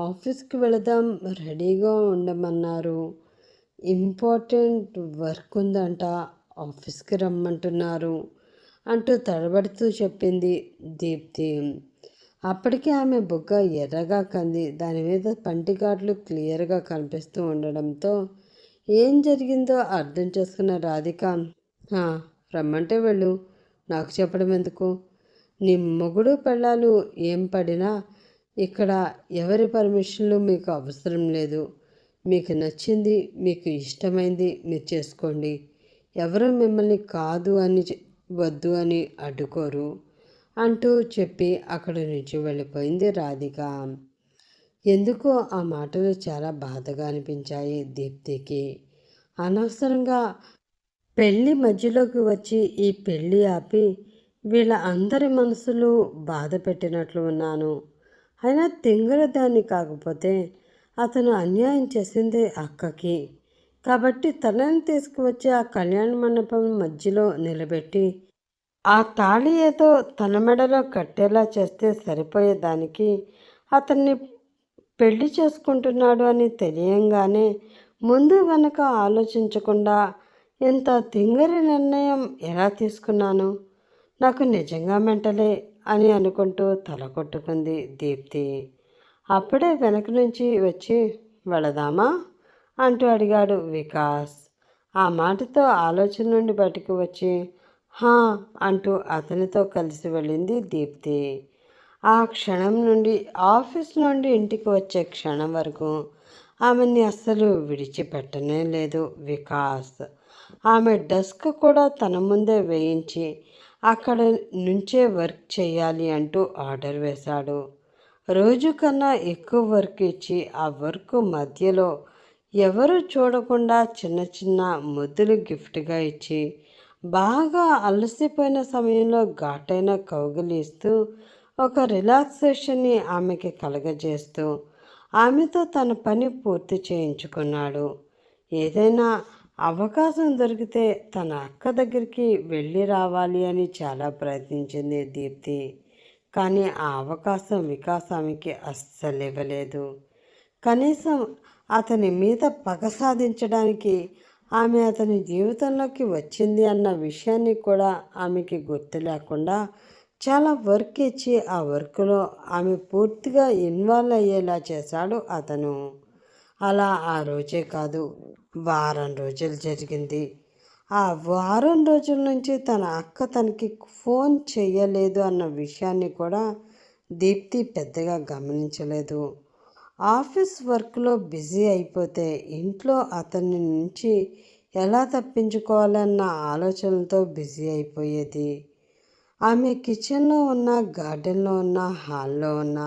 ఆఫీస్కి వెళదాం రెడీగా ఉండమన్నారు, ఇంపార్టెంట్ వర్క్ ఉందంట, ఆఫీస్కి రమ్మంటున్నారు అంటూ తడబడుతూ చెప్పింది దీప్తి. అప్పటికే ఆమె బుగ్గ ఎర్రగా కంది. దాని మీద పంటిఘాట్లు క్లియర్గా కనిపిస్తూ ఉండడంతో ఏం జరిగిందో అర్థం చేసుకున్న రాధిక, రమ్మంటే వెళ్ళు, నాకు చెప్పడం ఎందుకు? నీ మొగుడు పెళ్ళాలు ఏం పడినా ఇక్కడ ఎవరి పర్మిషన్లు మీకు అవసరం లేదు. మీకు నచ్చింది, మీకు ఇష్టమైంది మీరు చేసుకోండి. ఎవరు మిమ్మల్ని కాదు అని వద్దు అని అడ్డుకోరు అంటూ చెప్పి అక్కడి నుంచి వెళ్ళిపోయింది రాధిక. ఎందుకో ఆ మాటలు చాలా బాధగా అనిపించాయి దీప్తికి. అనవసరంగా పెళ్ళి మధ్యలోకి వచ్చి ఈ పెళ్ళి ఆపి వీళ్ళ అందరి మనసులు బాధ పెట్టినట్లు ఉన్నాను. అయినా తింగర దాన్ని కాకపోతే అతను అన్యాయం చేసింది అక్కకి. కాబట్టి తనని తీసుకువచ్చి ఆ కళ్యాణ మండపం మధ్యలో నిలబెట్టి ఆ తాళి ఏదో తన మెడలో కట్టేలా చేస్తే సరిపోయేదానికి అతన్ని పెళ్లి చేసుకుంటున్నాడు అని తెలియంగానే ముందు వెనక ఆలోచించకుండా ఇంత తింగరి నిర్ణయం ఎలా తీసుకున్నాను? నాకు నిజంగా మెంటలే అని అనుకుంటూ తల కొట్టుకుంది దీప్తి. అప్పుడే వెనక నుంచి వచ్చి వెళదామా అంటూ అడిగాడు వికాస్. ఆ మాటతో ఆలోచన నుండి బయటకు వచ్చి హా అంటూ అతనితో కలిసి వెళ్ళింది దీప్తి. ఆ క్షణం నుండి ఆఫీస్ నుండి ఇంటికి వచ్చే క్షణం వరకు ఆమెని అస్సలు విడిచిపెట్టనే లేదు వికాస్. ఆమె డెస్క్ కూడా తన ముందే వేయించి అక్కడ నుంచే వర్క్ చేయాలి అంటూ ఆర్డర్ వేశాడు. రోజు కన్నా ఎక్కువ వర్క్ ఇచ్చి ఆ వర్క్ మధ్యలో ఎవరు చూడకుండా చిన్న చిన్న ముద్దులు గిఫ్ట్గా ఇచ్చి బాగా అలసిపోయిన సమయంలో ఘాటైన కౌగిలిస్తూ ఒక రిలాక్సేషన్ని ఆమెకి కలగజేస్తూ ఆమెతో తన పని పూర్తి చేయించుకున్నాడు. ఏదైనా అవకాశం దొరికితే తన అక్క దగ్గరికి వెళ్ళి రావాలి అని చాలా ప్రయత్నించింది దీప్తి. కానీ ఆ అవకాశం వికాస్ ఆమెకి అస్సలు ఇవ్వలేదు. కనీసం అతని మీద పగ సాధించడానికి ఆమె అతని జీవితంలోకి వచ్చింది అన్న విషయాన్ని కూడా ఆమెకి గుర్తు లేకుండా చాలా వర్క్ ఇచ్చి ఆ వర్క్లో ఆమె పూర్తిగా ఇన్వాల్వ్ అయ్యేలా చేశాడు అతను. అలా ఆ రోజే కాదు, వారం రోజులు జరిగింది. ఆ వారం రోజుల నుంచి తన అక్క తనకి ఫోన్ చేయలేదు అన్న విషయాన్ని కూడా దీప్తి పెద్దగా గమనించలేదు. ఆఫీస్ వర్క్లో బిజీ అయిపోతే ఇంట్లో అతని నుంచి ఎలా తప్పించుకోవాలన్న ఆలోచనలతో బిజీ అయిపోయేది. ఆమె కిచెన్లో ఉన్న, గార్డెన్లో ఉన్న, హాల్లో ఉన్న,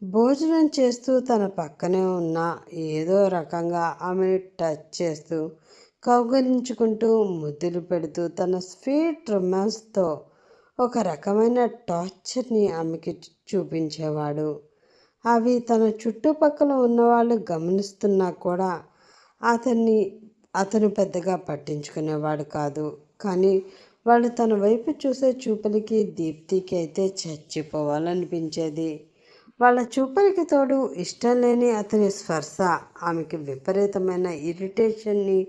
భోజనం చేస్తూ తన పక్కనే ఉన్న ఏదో రకంగా ఆమెను టచ్ చేస్తూ కౌగలించుకుంటూ ముద్దులు పెడుతూ తన స్వీట్ రొమాన్స్తో ఒక రకమైన టార్చర్ని ఆమెకి చూపించేవాడు. అవి తన చుట్టుపక్కల ఉన్నవాళ్ళు గమనిస్తున్నా కూడా అతను పెద్దగా పట్టించుకునేవాడు కాదు. కానీ వాళ్ళు తన వైపు చూసే చూపులకి దీప్తికి అయితే చచ్చిపోవాలనిపించేది. వాళ్ళ చూపులకి తోడు ఇష్టం లేని అతని స్పర్శ ఆమెకి విపరీతమైన ఇరిటేషన్ని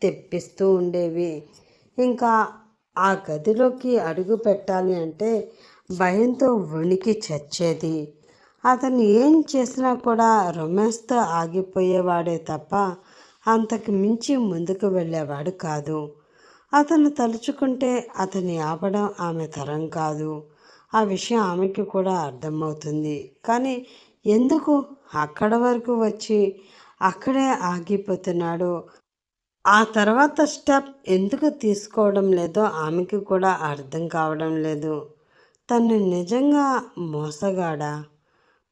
తెప్పిస్తూ ఉండేవి. ఇంకా ఆ గదిలోకి అడుగు పెట్టాలి అంటే భయంతో వణికి చచ్చేది. అతను ఏం చేసినా కూడా రొమాన్స్తో ఆగిపోయేవాడే తప్ప అంతకు మించి ముందుకు వెళ్ళేవాడు కాదు. అతను తలుచుకుంటే అతన్ని ఆపడం ఆమె తరం కాదు. ఆ విషయం ఆమెకి కూడా అర్థమవుతుంది. కానీ ఎందుకు అక్కడ వరకు వచ్చి అక్కడే ఆగిపోతున్నాడో, ఆ తర్వాత స్టెప్ ఎందుకు తీసుకోవడం లేదో ఆమెకి కూడా అర్థం కావడం లేదు. తను నిజంగా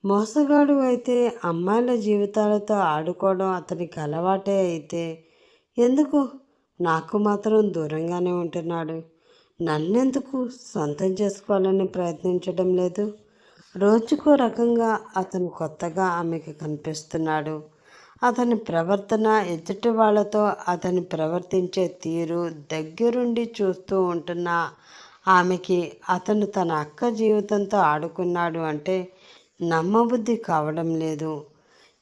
మోసగాడు అయితే అమ్మాయిల జీవితాలతో ఆడుకోవడం అతనికి అలవాటే అయితే ఎందుకు నాకు మాత్రం దూరంగానే ఉంటున్నాడు? నన్నెందుకు సొంతం చేసుకోవాలని ప్రయత్నించడం లేదు? రోజుకో రకంగా అతను కొత్తగా ఆమెకి కనిపిస్తున్నాడు. అతని ప్రవర్తన, ఎదుటి వాళ్ళతో అతను ప్రవర్తించే తీరు దగ్గరుండి చూస్తూ ఉంటున్న ఆమెకి అతను తన అక్క జీవితంతో ఆడుకున్నాడు అంటే నమ్మబుద్ధి కావడం లేదు.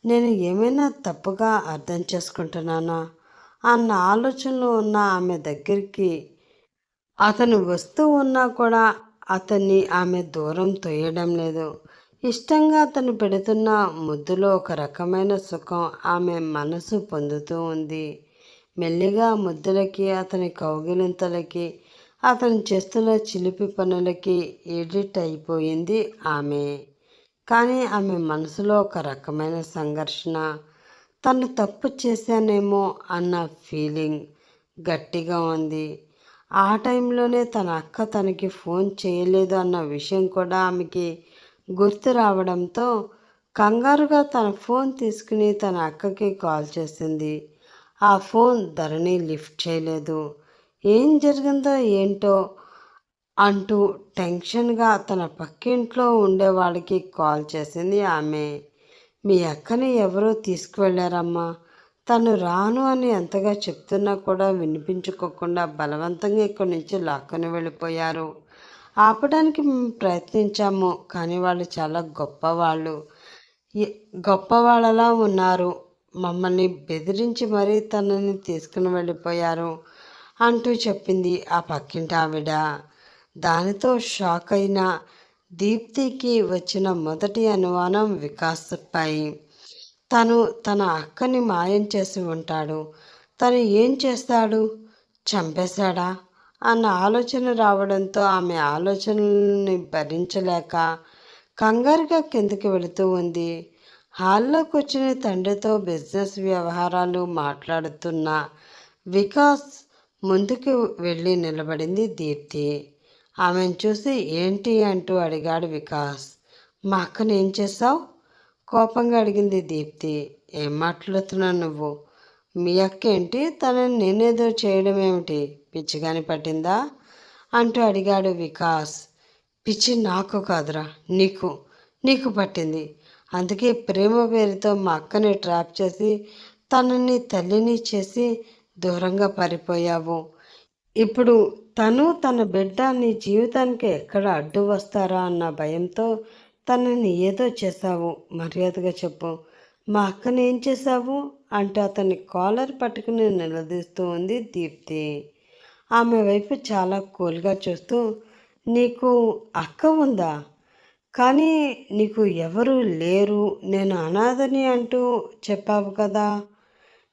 నేను ఏమైనా తప్పుగా అర్థం చేసుకుంటున్నానా అన్న ఆలోచనలో ఉన్న ఆమె దగ్గరికి అతను వస్తూ ఉన్నా కూడా అతన్ని ఆమె దూరం తొయ్యడం లేదు. ఇష్టంగా అతను పెడుతున్న ముద్దులో ఒక రకమైన సుఖం ఆమె మనసు పొందుతూ ఉంది. మెల్లిగా ముద్దులకి, అతని కౌగిలింతలకి, అతను చేస్తున్న చిలిపి పనులకి ఎడిట్ అయిపోయింది ఆమె. కానీ ఆమె మనసులో ఒక రకమైన సంఘర్షణ, తను తప్పు చేశానేమో అన్న ఫీలింగ్ గట్టిగా ఉంది. ఆ టైంలోనే తన అక్క తనకి ఫోన్ చేయలేదు అన్న విషయం కూడా ఆమెకి గుర్తు రావడంతో కంగారుగా తన ఫోన్ తీసుకుని తన అక్కకి కాల్ చేసింది. ఆ ఫోన్ ధరణి లిఫ్ట్ చేయలేదు. ఏం జరిగిందో ఏంటో అంటూ టెన్షన్గా తన పక్కింట్లో ఉండేవాడికి కాల్ చేసింది ఆమె. మీ అక్కని ఎవరో తీసుకువెళ్ళారమ్మా, తను రాను అని ఎంతగా చెప్తున్నా కూడా వినిపించుకోకుండా బలవంతంగా ఇక్కడి నుంచి లాక్కొని వెళ్ళిపోయారు. ఆపడానికి మేము ప్రయత్నించాము, కానీ వాళ్ళు చాలా గొప్పవాళ్ళలా ఉన్నారు. మమ్మల్ని బెదిరించి మరీ తనని తీసుకుని వెళ్ళిపోయారు అంటూ చెప్పింది ఆ పక్కింటి ఆవిడ. దానితో షాక్ అయిన దీప్తికి వచ్చిన మొదటి అనుమానం వికాస్పై. తను తన అక్కని మాయం చేసి ఉంటాడు. తను ఏం చేస్తాడు? చంపేశాడా అన్న ఆలోచన రావడంతో ఆమె ఆలోచనల్ని భరించలేక కంగారుగా కిందకి వెళుతూ ఉంది. హాల్లో కూర్చుని తండ్రితో బిజినెస్ వ్యవహారాలు మాట్లాడుతున్న వికాస్ ముందుకు వెళ్ళి నిలబడింది దీప్తి. ఆమెను చూసి ఏంటి అంటూ అడిగాడు వికాస్. మా అక్కని ఏం చేశావు? కోపంగా అడిగింది దీప్తి. ఏం మాట్లాడుతున్నావు నువ్వు? మీ అక్క ఏంటి, తనని నేనేదో చేయడం ఏమిటి? పిచ్చిగాని పట్టిందా అంటూ అడిగాడు వికాస్. పిచ్చి నాకు కాదురా, నీకు పట్టింది. అందుకే ప్రేమ పేరుతో మా అక్కని ట్రాప్ చేసి తనని తల్లిని చేసి దూరంగా పారిపోయావు. ఇప్పుడు తను తన బిడ్డ నీ జీవితానికి ఎక్కడ అడ్డు వస్తారా అన్న భయంతో తనని ఏదో చేశావు. మర్యాదగా చెప్పు, మా అక్కని ఏం చేశావు అంటూ అతన్ని కాలర్ పట్టుకుని నిలదీస్తూ ఉంది దీప్తి. ఆమె వైపు చాలా కూల్గా చూస్తూ, నీకు అక్క ఉందా? కానీ నీకు ఎవరు లేరు, నేను అనాథని అంటూ చెప్పావు కదా.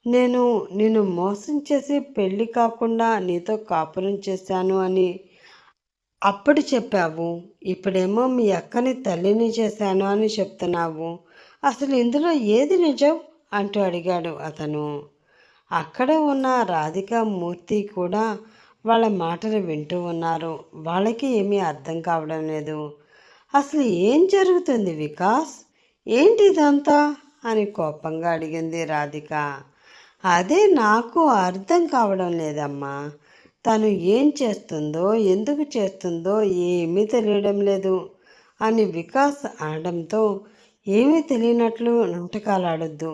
నేను మోసం చేసి పెళ్ళి కాకుండా నీతో కాపురం చేశాను అని అప్పుడు చెప్పావు. ఇప్పుడేమో మీ అక్కని తల్లిని చేశాను అని చెప్తున్నావు. అసలు ఇందులో ఏది నిజం అంటూ అడిగాడు అతను. అక్కడ ఉన్న రాధిక, మూర్తి కూడా వాళ్ళ మాటలు వింటూ ఉన్నారు. వాళ్ళకి ఏమీ అర్థం కావడం లేదు. అసలు ఏం జరుగుతుంది వికాస్? ఏంటి ఇదంతా అని కోపంగా అడిగింది రాధిక. అదే నాకు అర్థం కావడం లేదమ్మా. తను ఏం చేస్తుందో, ఎందుకు చేస్తుందో ఏమీ తెలియడం లేదు అని వికాస్ అనడంతో, ఏమీ తెలియనట్లు నాటకాలాడొద్దు.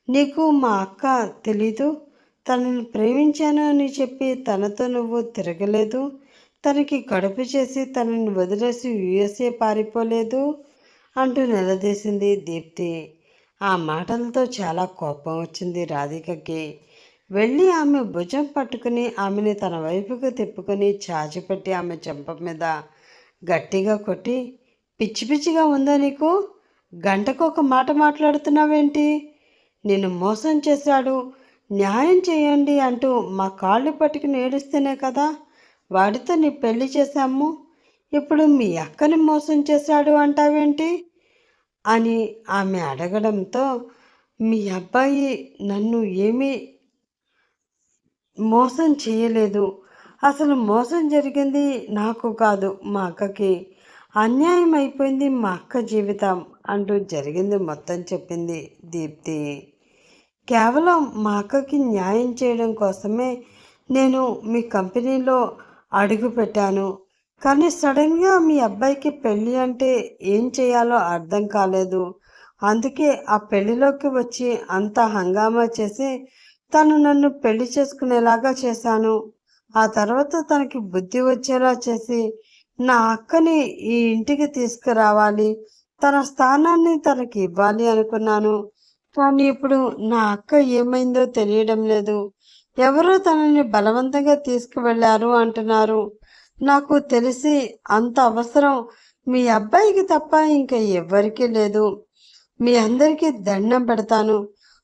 నీకు మా అక్క తెలీదు? తనని ప్రేమించాను అని చెప్పి తనతో నువ్వు తిరగలేదు. తనకి కడుపు చేసి తనని వదిలేసి యుఎస్ఏ పారిపోలేదు అంటూ నిలదీసింది దీప్తి. ఆ మాటలతో చాలా కోపం వచ్చింది రాధికకి. వెళ్ళి ఆమె భుజం పట్టుకుని ఆమెని తన వైపుకు తిప్పుకొని చాచిపెట్టి ఆమె చెంప మీద గట్టిగా కొట్టి, పిచ్చి పిచ్చిగా ఉందా నీకు? గంటకు ఒక మాట మాట్లాడుతున్నావేంటి? నిన్ను మోసం చేశాడు, న్యాయం చేయండి అంటూ మా కాళ్ళు పట్టుకుని ఏడుస్తేనే కదా వాడితో నీ పెళ్లి చేశాము. ఇప్పుడు మీ అక్కని మోసం చేశాడు అంటావేంటి అని ఆమె అడగడంతో, మీ అబ్బాయి నన్ను ఏమీ మోసం చేయలేదు. అసలు మోసం జరిగింది నాకు కాదు, మా అక్కకి. అన్యాయం అయిపోయింది మా అక్క జీవితం అంటూ జరిగింది మొత్తం చెప్పింది దీప్తి. కేవలం మా అక్కకి న్యాయం చేయడం కోసమే నేను మీ కంపెనీలో అడుగు పెట్టాను. కానీ సడన్గా మీ అబ్బాయికి పెళ్ళి అంటే ఏం చేయాలో అర్థం కాలేదు. అందుకే ఆ పెళ్ళిలోకి వచ్చి అంత హంగామా చేసి తను నన్ను పెళ్లి చేసుకునేలాగా చేశాను. ఆ తర్వాత తనకి బుద్ధి వచ్చేలా చేసి నా అక్కని ఈ ఇంటికి తీసుకురావాలి, తన స్థానాన్ని తనకి ఇవ్వాలి అనుకున్నాను. కానీ ఇప్పుడు నా అక్క ఏమైందో తెలియడం లేదు. ఎవరో తనని బలవంతంగా తీసుకువెళ్ళారు అంటున్నారు. నాకు తెలిసి అంత అవసరం మీ అబ్బాయికి తప్ప ఇంకా ఎవ్వరికీ లేదు. మీ అందరికీ దండం పెడతాను.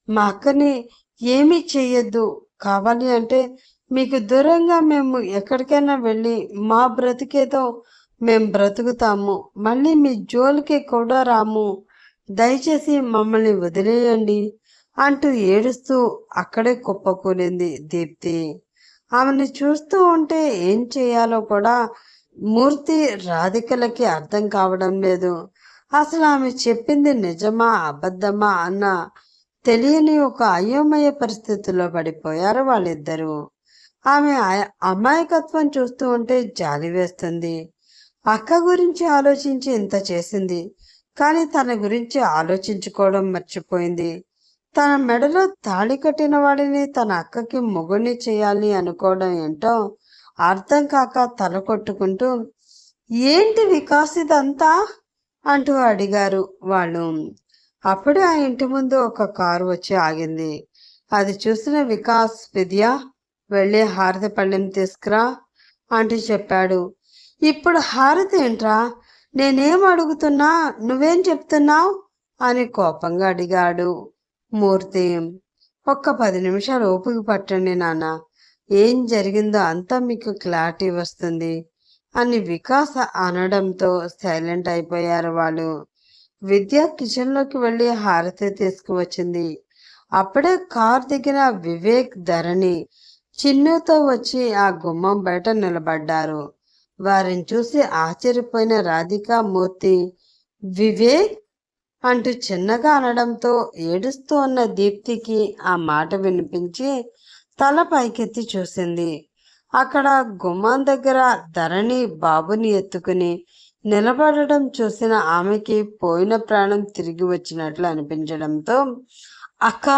మా అక్కని ఏమీ చెయ్యొద్దు. కావాలి అంటే మీకు దూరంగా మేము ఎక్కడికైనా వెళ్ళి మా బ్రతికేదో మేం బ్రతుకుతాము. మళ్ళీ మీ జోలికి కూడా రాము. దయచేసి మమ్మల్ని వదిలేయండి అంటూ ఏడుస్తూ అక్కడే కుప్పకూలింది దీప్తి. ఆమెను చూస్తూ ఉంటే ఏం చేయాలో కూడా మూర్తి రాధికలకి అర్థం కావడం లేదు. అసలు ఆమె చెప్పింది నిజమా అబద్ధమా అన్న తెలియని ఒక అయోమయ పరిస్థితుల్లో పడిపోయారు వాళ్ళిద్దరూ. ఆమె అమాయకత్వం చూస్తూ ఉంటే జాలి వేస్తుంది. అక్క గురించి ఆలోచించి ఇంత చేసింది, కానీ తన గురించి ఆలోచించుకోవడం మర్చిపోయింది. తన మెడలో తాళి కట్టిన వాడిని తన అక్కకి మొగుణ్ణి చేయాలి అనుకోవడం ఏంటో అర్థం కాక తల కొట్టుకుంటూ, ఏంటి వికాస్ ఇదంతా అంటూ అడిగారు వాళ్ళు. అప్పుడే ఆ ఇంటి ముందు ఒక కారు వచ్చి ఆగింది. అది చూసిన వికాస్, విద్య వెళ్ళి హారతి పళ్ళెం తీసుకురా అంటూ చెప్పాడు. ఇప్పుడు హారతి ఏంట్రా? నేనేం అడుగుతున్నా నువ్వేం చెప్తున్నావు అని కోపంగా అడిగాడు మూర్తి. ఒక్క 10 నిమిషాలు ఓపిక పట్టండి నాన్న, ఏం జరిగిందో అంతా మీకు క్లారిటీ వస్తుంది అని వికాస్ అనడంతో సైలెంట్ అయిపోయారు వాళ్ళు. విద్య కిచెన్లోకి వెళ్ళి హారతి తీసుకువచ్చింది. అప్పుడే కార్ దిగిన వివేక్, ధరణి చిన్నుతో వచ్చి ఆ గుమ్మం బయట నిలబడ్డారు. వారిని చూసి ఆశ్చర్యపోయిన రాధిక, మూర్తి వివేక్ అంటూ చిన్నగా అనడంతో ఏడుస్తూ ఉన్న దీప్తికి ఆ మాట వినిపించి తల పైకెత్తి చూసింది. అక్కడ గుమ్మం దగ్గర ధరణి బాబుని ఎత్తుకుని నిలబడడం చూసిన ఆమెకి పోయిన ప్రాణం తిరిగి వచ్చినట్లు అనిపించడంతో అక్క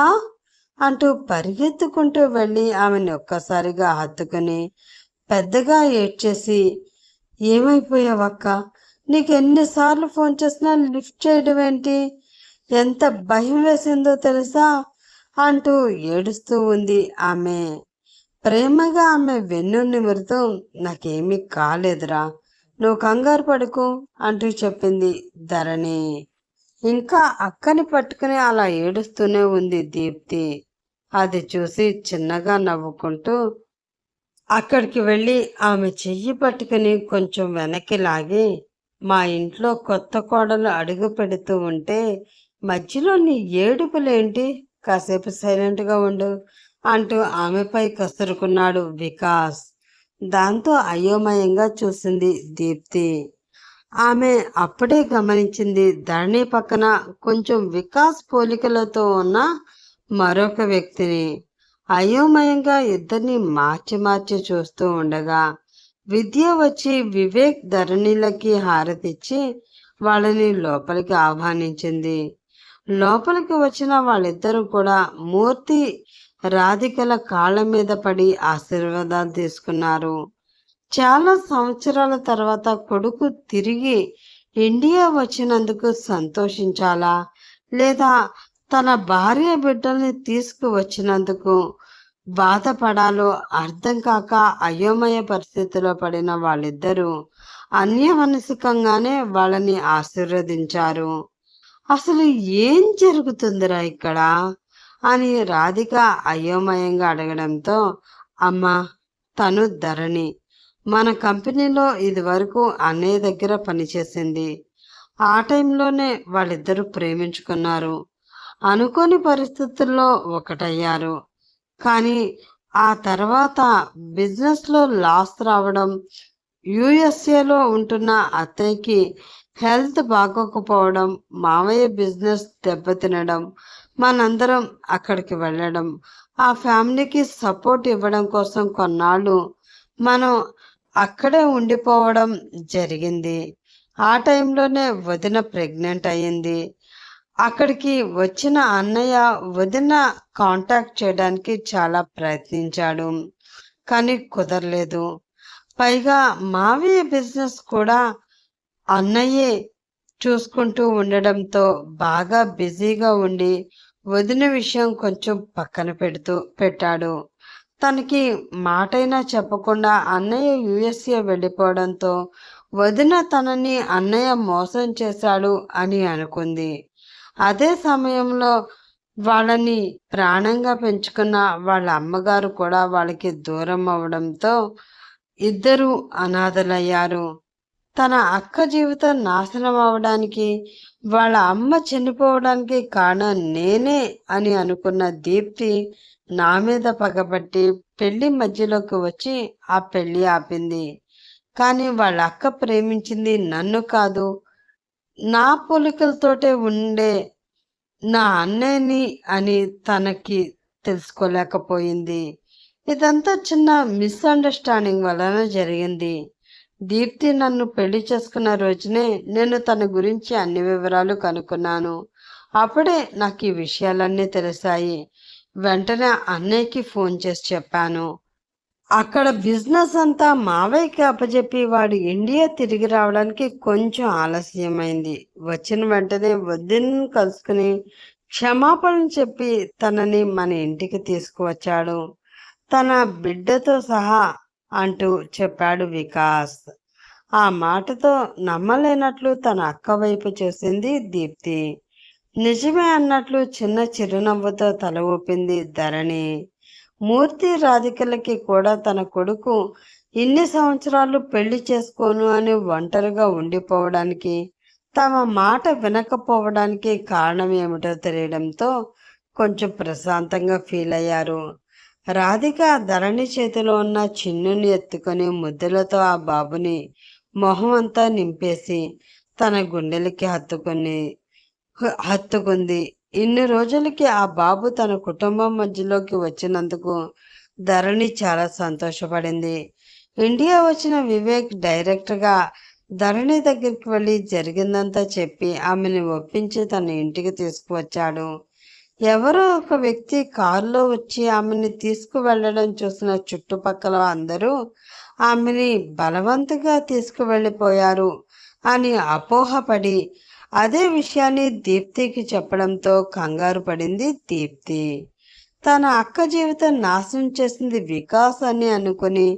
అంటూ పరిగెత్తుకుంటూ వెళ్ళి ఆమెను ఒక్కసారిగా హత్తుకుని పెద్దగా ఏడ్చేసి, ఏమైపోయావక్క? నీకు ఎన్నిసార్లు ఫోన్ చేసినా లిఫ్ట్ చేయడం ఏంటి? ఎంత భయం వేసిందో తెలుసా అంటూ ఏడుస్తూ ఉంది ఆమె. ప్రేమగా ఆమె వెన్ను నిమురుతూ, నాకేమీ కాలేదురా, నువ్వు కంగారు పడుకు అంటూ చెప్పింది ధరణి. ఇంకా అక్కని పట్టుకుని అలా ఏడుస్తూనే ఉంది దీప్తి. అది చూసి చిన్నగా నవ్వుకుంటూ అక్కడికి వెళ్ళి ఆమె చెయ్యి పట్టుకుని కొంచెం వెనక్కి లాగి, మా ఇంట్లో కొత్త కోడలు అడుగు పెడుతూ ఉంటే మధ్యలో నీ ఏడుపులేంటి? కాసేపు సైలెంట్గా ఉండు అంటూ ఆమెపై కసురుకున్నాడు వికాస్. దాంతో అయోమయంగా చూసింది దీప్తి. ఆమె అప్పుడే గమనించింది ధరణి పక్కన కొంచెం వికాస్ పోలికలతో ఉన్న మరొక వ్యక్తిని. అయోమయంగా ఇద్దరిని మార్చి మార్చి చూస్తూ ఉండగా విద్య వచ్చి వివేక్, ధరణిలకి హారతిచ్చి వాళ్ళని లోపలికి ఆహ్వానించింది. లోపలికి వచ్చిన వాళ్ళిద్దరూ కూడా మూర్తి, రాధికల కాళ్ళ మీద పడి ఆశీర్వాదాలు తీసుకున్నారు. చాలా సంవత్సరాల తర్వాత కొడుకు తిరిగి ఇండియా వచ్చినందుకు సంతోషించాలా, లేదా తన భార్య బిడ్డల్ని తీసుకువచ్చినందుకు బాధపడాలో అర్థం కాక అయోమయ పరిస్థితిలో పడిన వాళ్ళిద్దరూ అన్యమనస్కంగానే వాళ్ళని ఆశీర్వదించారు. అసలు ఏం జరుగుతుందిరా ఇక్కడ అని రాధిక అయోమయంగా అడగడంతో, అమ్మా తను ధరణి, మన కంపెనీలో ఇది వరకు అన్నయ్య దగ్గర పనిచేసింది. ఆ టైంలోనే వాళ్ళిద్దరూ ప్రేమించుకున్నారు. అనుకోని పరిస్థితుల్లో ఒకటయ్యారు. కానీ ఆ తర్వాత బిజినెస్లో లాస్ రావడం, యుఎస్ఏలో ఉంటున్న అత్తయ్యకి హెల్త్ బాగోకపోవడం, మావయ్య బిజినెస్ దెబ్బతినడం, మనందరం అక్కడికి వెళ్ళడం, ఆ ఫ్యామిలీకి సపోర్ట్ ఇవ్వడం కోసం కొన్నాళ్ళు మనం అక్కడే ఉండిపోవడం జరిగింది. ఆ టైంలోనే వదిన ప్రెగ్నెంట్ అయ్యింది. అక్కడికి వచ్చిన అన్నయ్య వదిన కాంటాక్ట్ చేయడానికి చాలా ప్రయత్నించాడు, కానీ కుదరలేదు. పైగా మావయ్య బిజినెస్ కూడా అన్నయ్యే చూసుకుంటూ ఉండడంతో బాగా బిజీగా ఉండి వదిన విషయం కొంచెం పక్కన పెట్టాడు. తనకి మాటైనా చెప్పకుండా అన్నయ్య యుఎస్ఏ వెళ్ళిపోవడంతో వదిన తనని అన్నయ్య మోసం చేశాడు అని అనుకుంది. అదే సమయంలో వాళ్ళని ప్రాణంగా పెంచుకున్న వాళ్ళ అమ్మగారు కూడా వాళ్ళకి దూరం అవడంతో ఇద్దరు అనాథలయ్యారు. తన అక్క జీవితం నాశనం అవడానికి, వాళ్ళ అమ్మ చనిపోవడానికి కారణం నేనే అని అనుకున్న దీప్తి నా మీద పగబట్టి పెళ్లి మధ్యలోకి వచ్చి ఆ పెళ్లి ఆపింది. కానీ వాళ్ళ అక్క ప్రేమించింది నన్ను కాదు, నా పోలికలతోటే ఉండే నా అన్నయ్యని అని తనకి తెలుసుకోలేకపోయింది. ఇదంతా చిన్న మిస్అండర్స్టాండింగ్ వలన జరిగింది. దీప్తి నన్ను పెళ్లి చేసుకున్న రోజునే నేను తన గురించి అన్ని వివరాలు కనుక్కున్నాను. అప్పుడే నాకు ఈ విషయాలన్నీ తెలిసాయి. వెంటనే అన్నయ్యకి ఫోన్ చేసి చెప్పాను. అక్కడ బిజినెస్ అంతా మావయ్యకి అప్పచెప్పి వాడు ఇండియా తిరిగి రావడానికి కొంచెం ఆలస్యమైంది. వచ్చిన వెంటనే వదిన్ని కలుసుకుని క్షమాపణ చెప్పి తనని మన ఇంటికి తీసుకువచ్చాడు, తన బిడ్డతో సహా అంటూ చెప్పాడు వికాస్. ఆ మాటతో నమ్మలేనట్లు తన అక్క వైపు చూసింది దీప్తి. నిజమే అన్నట్లు చిన్న చిరునవ్వుతో తల ఊపింది ధరణి. మూర్తి రాధికలకి కూడా తన కొడుకు ఇన్ని సంవత్సరాలు పెళ్లి చేసుకోను అని ఒంటరిగా ఉండిపోవడానికి, తమ మాట వినకపోవడానికి కారణం ఏమిటో తెలియడంతో కొంచెం ప్రశాంతంగా ఫీల్ అయ్యారు. రాధిక ధరణి చేతిలో ఉన్న చిన్నుని ఎత్తుకొని ముద్దులతో ఆ బాబుని మొహం అంతా నింపేసి తన గుండెలకి హత్తుకుంది. ఇన్ని రోజులకి ఆ బాబు తన కుటుంబం మధ్యలోకి వచ్చినందుకు ధరణి చాలా సంతోషపడింది. ఇండియా వచ్చిన వివేక్ డైరెక్ట్గా ధరణి దగ్గరికి వెళ్ళి జరిగిందంతా చెప్పి ఆమెను ఒప్పించి తన ఇంటికి తీసుకువచ్చాడు. ఎవరో ఒక వ్యక్తి కారులో వచ్చి ఆమెని తీసుకువెళ్ళడం చూసిన చుట్టుపక్కల అందరూ ఆమెని బలవంతంగా తీసుకువెళ్ళిపోయారు అని అపోహపడి అదే విషయాన్ని దీప్తికి చెప్పడంతో కంగారు పడింది దీప్తి. తన అక్క జీవితం నాశనం చేసింది వికాస్ అని అనుకుని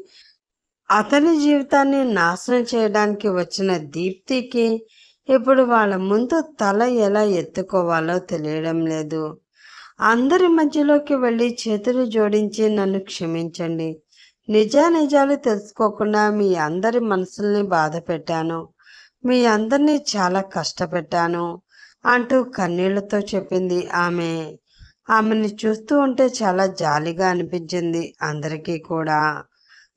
అతని జీవితాన్ని నాశనం చేయడానికి వచ్చిన దీప్తికి ఇప్పుడు వాళ్ళ ముందు తల ఎలా ఎత్తుకోవాలో తెలియడం లేదు. అందరి మధ్యలోకి వెళ్ళి చేతులు జోడించి నన్ను క్షమించండి, నిజానిజాలు తెలుసుకోకుండా మీ అందరి మనసుల్ని బాధ పెట్టాను, మీ అందరినీ చాలా కష్టపెట్టాను అంటూ కన్నీళ్లతో చెప్పింది ఆమె. ఆమెని చూస్తూ ఉంటే చాలా జాలిగా అనిపించింది అందరికీ కూడా.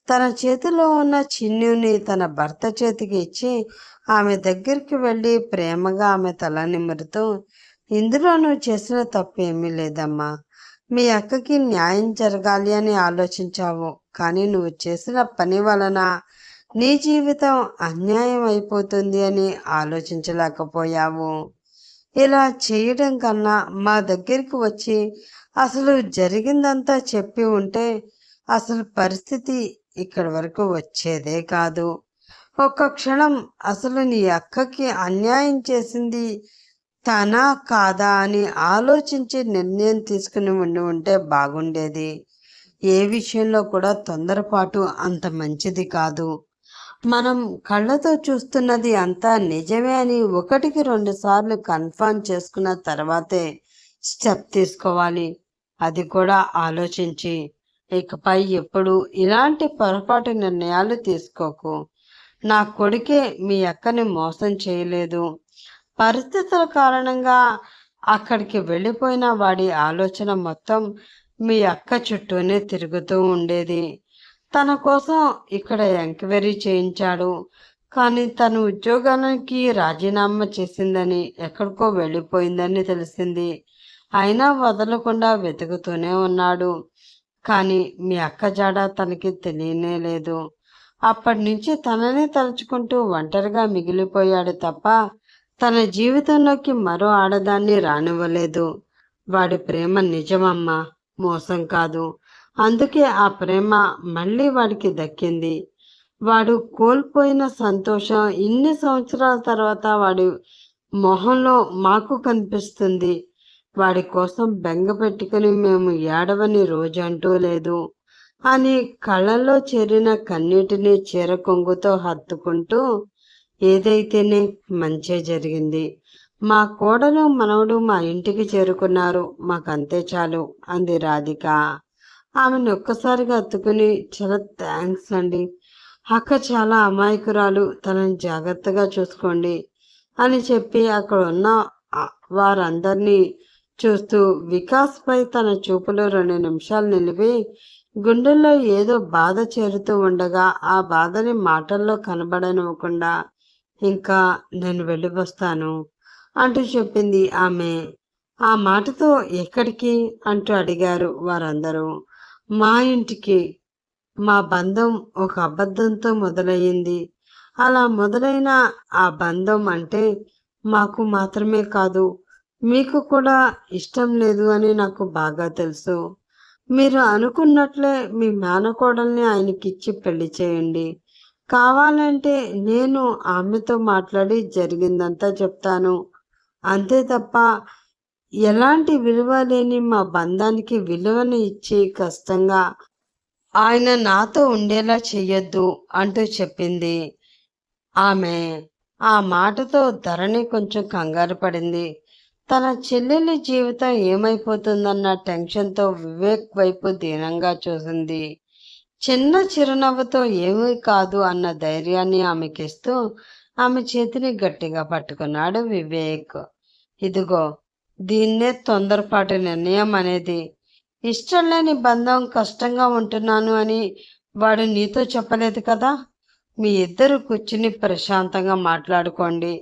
తన చేతిలో ఉన్న చిన్నుని తన భర్త చేతికి ఇచ్చి ఆమె దగ్గరికి వెళ్ళి ప్రేమగా ఆమె తల నిమురుతూ, ఇందులో నువ్వు చేసిన తప్పు ఏమీ లేదమ్మా, మీ అక్కకి న్యాయం జరగాలి అని ఆలోచించావు, కానీ నువ్వు చేసిన పని వలన నీ జీవితం అన్యాయం అయిపోతుంది అని ఆలోచించలేకపోయావు. ఇలా చేయడం కన్నా మా దగ్గరికి వచ్చి అసలు జరిగిందంతా చెప్పి ఉంటే అసలు పరిస్థితి ఇక్కడి వరకు వచ్చేదే కాదు. ఒక్క క్షణం అసలు నీ అక్కకి అన్యాయం చేసింది తనా కాదా అని ఆలోచించి నిర్ణయం తీసుకుని ఉంటే బాగుండేది. ఏ విషయంలో కూడా తొందరపాటు అంత మంచిది కాదు. మనం కళ్ళతో చూస్తున్నది అంతా నిజమే అని 1-2 సార్లు కన్ఫర్మ్ చేసుకున్న తర్వాతే స్టెప్ తీసుకోవాలి. అది కూడా ఆలోచించి. ఇకపై ఎప్పుడు ఇలాంటి పొరపాటు నిర్ణయాలు తీసుకోకు. నా కొడుకే మీ అక్కని మోసం చేయలేదు. పరిస్థితుల కారణంగా అక్కడికి వెళ్ళిపోయిన వాడి ఆలోచన మొత్తం మీ అక్క చుట్టూనే తిరుగుతూ ఉండేది. తన కోసం ఇక్కడ ఎంక్వైరీ చేయించాడు, కానీ తను ఉద్యోగానికి రాజీనామా చేసిందని, ఎక్కడికో వెళ్ళిపోయిందని తెలిసింది. అయినా వదలకుండా వెతుకుతూనే ఉన్నాడు. కానీ మీ అక్క జాడ తనకి తెలియనే లేదు. అప్పటి నుంచి తననే తలుచుకుంటూ ఒంటరిగా మిగిలిపోయాడు తప్ప తన జీవితంలోకి మరో ఆడదాన్ని రానివ్వలేదు. వాడి ప్రేమ నిజమమ్మా, మోసం కాదు. అందుకే ఆ ప్రేమ మళ్ళీ వాడికి దక్కింది. వాడు కోల్పోయిన సంతోషం ఇన్ని సంవత్సరాల తర్వాత మొహంలో మాకు కనిపిస్తుంది. వాడి కోసం బెంగ పెట్టుకుని మేము ఏడవని రోజంటూ లేదు అని కళ్ళల్లో చేరిన కన్నీటిని చీర కొంగుతో హత్తుకుంటూ, ఏదైతేనే మంచే జరిగింది. మా కోడలు మనవడు మా ఇంటికి చేరుకున్నారు, మాకంతే చాలు అంది రాధిక. ఆమెను ఒక్కసారిగా హత్తుకుని, చాలా థ్యాంక్స్ అండి. అక్క చాలా అమాయకురాలు, తనని జాగ్రత్తగా చూసుకోండి అని చెప్పి అక్కడ ఉన్న వారందరినీ చూస్తూ వికాస్ పై తన చూపులు 2 నిమిషాలు నిలిపి, గుండెల్లో ఏదో బాధ చేరుతూ ఉండగా ఆ బాధని మాటల్లో కనబడనివ్వకుండా, ఇంకా నేను వెళ్ళి వస్తాను అంటూ చెప్పింది ఆమె. ఆ మాటతో ఎక్కడికి అంటూ అడిగారు వారందరూ. మా ఇంటికి. మా బంధం ఒక అబద్ధంతో మొదలయ్యింది. అలా మొదలైన ఆ బంధం అంటే మాకు మాత్రమే కాదు, మీకు కూడా ఇష్టం లేదు అని నాకు బాగా తెలుసు. మీరు అనుకున్నట్లే మీ మేనకోడల్ని ఆయనకిచ్చి పెళ్లి చేయండి. కావాలంటే నేను ఆమెతో మాట్లాడి జరిగిందంతా చెప్తాను. అంతే తప్ప ఎలాంటి విలువ లేని మా బంధానికి విలువను ఇచ్చి కష్టంగా ఆయన నాతో ఉండేలా చెయ్యొద్దు అంటూ చెప్పింది ఆమె. ఆ మాటతో ధరణి కొంచెం కంగారు పడింది. తన చెల్లెలి జీవితం ఏమైపోతుందన్న టెన్షన్తో వివేక్ వైపు దీనంగా చూసింది. చిన్న చిరునవ్వుతో ఏమీ కాదు అన్న ధైర్యాన్ని ఆమెకిస్తూ ఆమె చేతిని గట్టిగా పట్టుకున్నాడు వివేక్. ఇదిగో, దీన్నే తొందరపాటు నిర్ణయం అనేది. ఇష్టం లేని బంధం, కష్టంగా ఉంటున్నాను అని వాడు నీతో చెప్పలేదు కదా. మీ ఇద్దరు కూర్చుని ప్రశాంతంగా మాట్లాడుకోండి.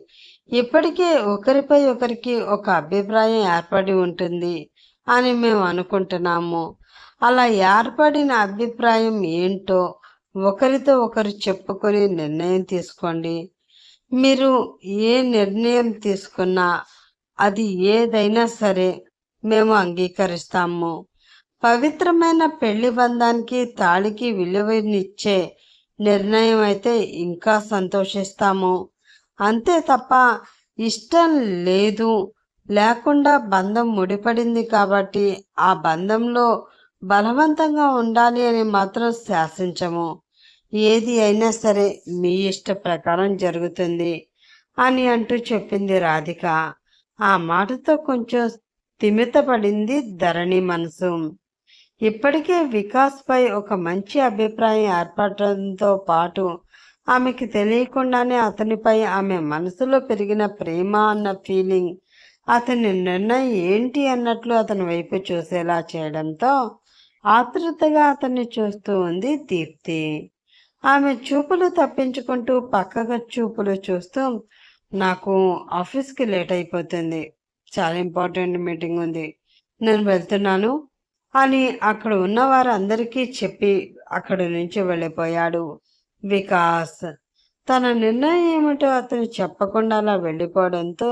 ఇప్పటికే ఒకరిపై ఒకరికి ఒక అభిప్రాయం ఏర్పడి ఉంటుంది అని మేము అనుకుంటున్నాము. అలా ఏర్పడిన అభిప్రాయం ఏంటో ఒకరితో ఒకరు చెప్పుకొని నిర్ణయం తీసుకోండి. మీరు ఏ నిర్ణయం తీసుకున్నా అది ఏదైనా సరే మేము అంగీకరిస్తాము. పవిత్రమైన పెళ్లి బంధానికి, తాళికి విలువనిచ్చే నిర్ణయం అయితే ఇంకా సంతోషిస్తాము. అంతే తప్ప ఇష్టం లేదు లేకుండా బంధం ముడిపడింది కాబట్టి ఆ బంధంలో బలవంతంగా ఉండాలి అని మాత్రం శాసించము. ఏది అయినా సరే మీ ఇష్ట ప్రకారం జరుగుతుంది అని అంటూ చెప్పింది రాధిక. ఆ మాటతో కొంచెం స్థిమితపడింది ధరణి మనసు. ఇప్పటికే వికాస్ పై ఒక మంచి అభిప్రాయం ఏర్పడటంతో పాటు ఆమెకి తెలియకుండానే అతనిపై ఆమె మనసులో పెరిగిన ప్రేమ అన్న ఫీలింగ్ అతని నిర్ణయం ఏంటి అన్నట్లు అతని వైపు చూసేలా చేయడంతో ఆతృతగా అతన్ని చూస్తూ ఉంది దీప్తి. ఆమె చూపులు తప్పించుకుంటూ పక్కగా చూపులు చూస్తూ, నాకు ఆఫీస్కి లేట్ అయిపోతుంది, చాలా ఇంపార్టెంట్ మీటింగ్ ఉంది, నేను వెళ్తున్నాను అని అక్కడ ఉన్న వారందరికీ చెప్పి అక్కడి నుంచి వెళ్ళిపోయాడు వికాస్. తన నిర్ణయం ఏమిటో అతను చెప్పకుండా అలా వెళ్ళిపోవడంతో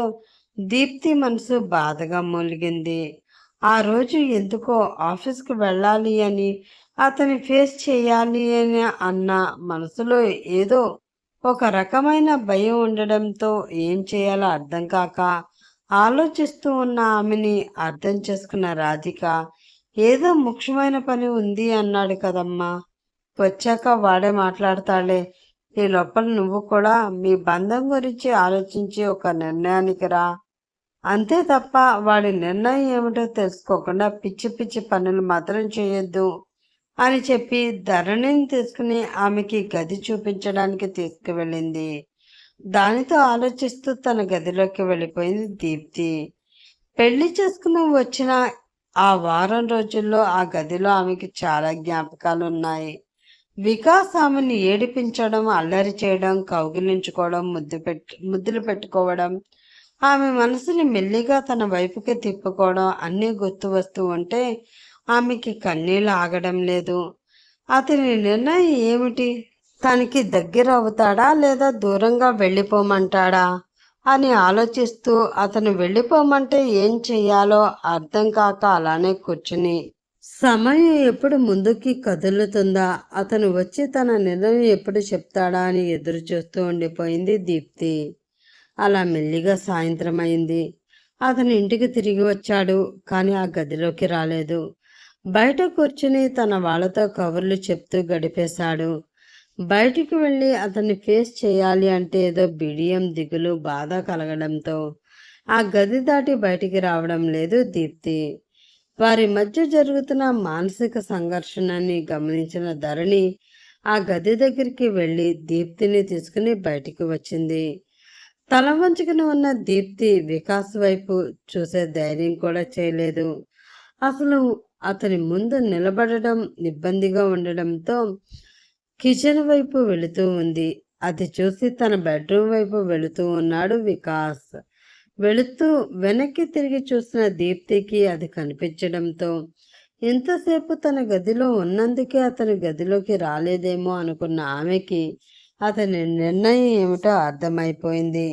దీప్తి మనసు బాధగా మూలిగింది. ఆ రోజు ఎందుకో ఆఫీస్కి వెళ్ళాలి అని, అతని ఫేస్ చేయాలి అని అన్న మనసులో ఏదో ఒక రకమైన భయం ఉండడంతో ఏం చేయాలో అర్థం కాక ఆలోచిస్తూ ఉన్న ఆమెని అర్థం చేసుకున్న రాధిక, ఏదో ముఖ్యమైన పని ఉంది అన్నాడు కదమ్మా, వచ్చాక వాడే మాట్లాడతాడే, ఈ లోపల నువ్వు కూడా మీ బంధం గురించి ఆలోచించి ఒక నిర్ణయానికి రా. అంతే తప్ప వాడి నిర్ణయం ఏమిటో తెలుసుకోకుండా పిచ్చి పిచ్చి పనులు మాత్రం చేయొద్దు అని చెప్పి ధరణిని తీసుకుని ఆమెకి గది చూపించడానికి తీసుకువెళ్ళింది. దానితో ఆలోచిస్తూ తన గదిలోకి వెళ్ళిపోయింది దీప్తి. పెళ్లి చేసుకుని వచ్చిన ఆ వారం రోజుల్లో ఆ గదిలో ఆమెకి చాలా జ్ఞాపకాలు ఉన్నాయి. వికాస్ ఆమెను ఏడిపించడం, అల్లరి చేయడం, కౌగిలించుకోవడం, ముద్దులు పెట్టుకోవడం, ఆమె మనసుని మెల్లిగా తన వైపుకి తిప్పుకోవడం అన్నీ గుర్తు వస్తూ ఉంటే ఆమెకి కన్నీళ్ళు ఆగడం లేదు. అతని నిర్ణయం ఏమిటి? తనకి దగ్గర అవుతాడా లేదా దూరంగా వెళ్ళిపోమంటాడా అని ఆలోచిస్తూ అతను వెళ్ళిపోమంటే ఏం చెయ్యాలో అర్థం కాక అలానే కూర్చుని, సమయం ఎప్పుడు ముందుకి కదులుతుందా, అతను వచ్చి తన నిర్ణయం ఎప్పుడు చెప్తాడా అని ఎదురు చూస్తూ ఉండిపోయింది దీప్తి. అలా మెల్లిగా సాయంత్రం అయింది. అతను ఇంటికి తిరిగి వచ్చాడు, కానీ ఆ గదిలోకి రాలేదు. బయట కూర్చుని తన వాళ్ళతో కబుర్లు చెప్తూ గడిపేశాడు. బయటికి వెళ్ళి అతన్ని ఫేస్ చేయాలి అంటే ఏదో బిడియం, దిగులు, బాధ కలగడంతో ఆ గది దాటి బయటికి రావడం లేదు దీప్తి. వారి మధ్య జరుగుతున్న మానసిక సంఘర్షణని గమనించిన ధరణి ఆ గది దగ్గరికి వెళ్ళి దీప్తిని తీసుకుని బయటికి వచ్చింది. తల వంచుకుని ఉన్న దీప్తి వికాస్ వైపు చూసే ధైర్యం కూడా చేయలేదు. అసలు అతని ముందు నిలబడడం ఇబ్బందిగా ఉండడంతో కిచెన్ వైపు వెళుతూ ఉంది. అది చూసి తన బెడ్రూమ్ వైపు వెళుతూ ఉన్నాడు వికాస్. వెళుతూ వెనక్కి తిరిగి చూసిన దీప్తికి అది కనిపించడంతో ఇంతసేపు తన గదిలో ఉన్నందుకే అతని గదిలోకి రాలేదేమో అనుకున్న ఆమెకి అతని నిర్ణయం ఏమిటో అర్థమైపోయింది.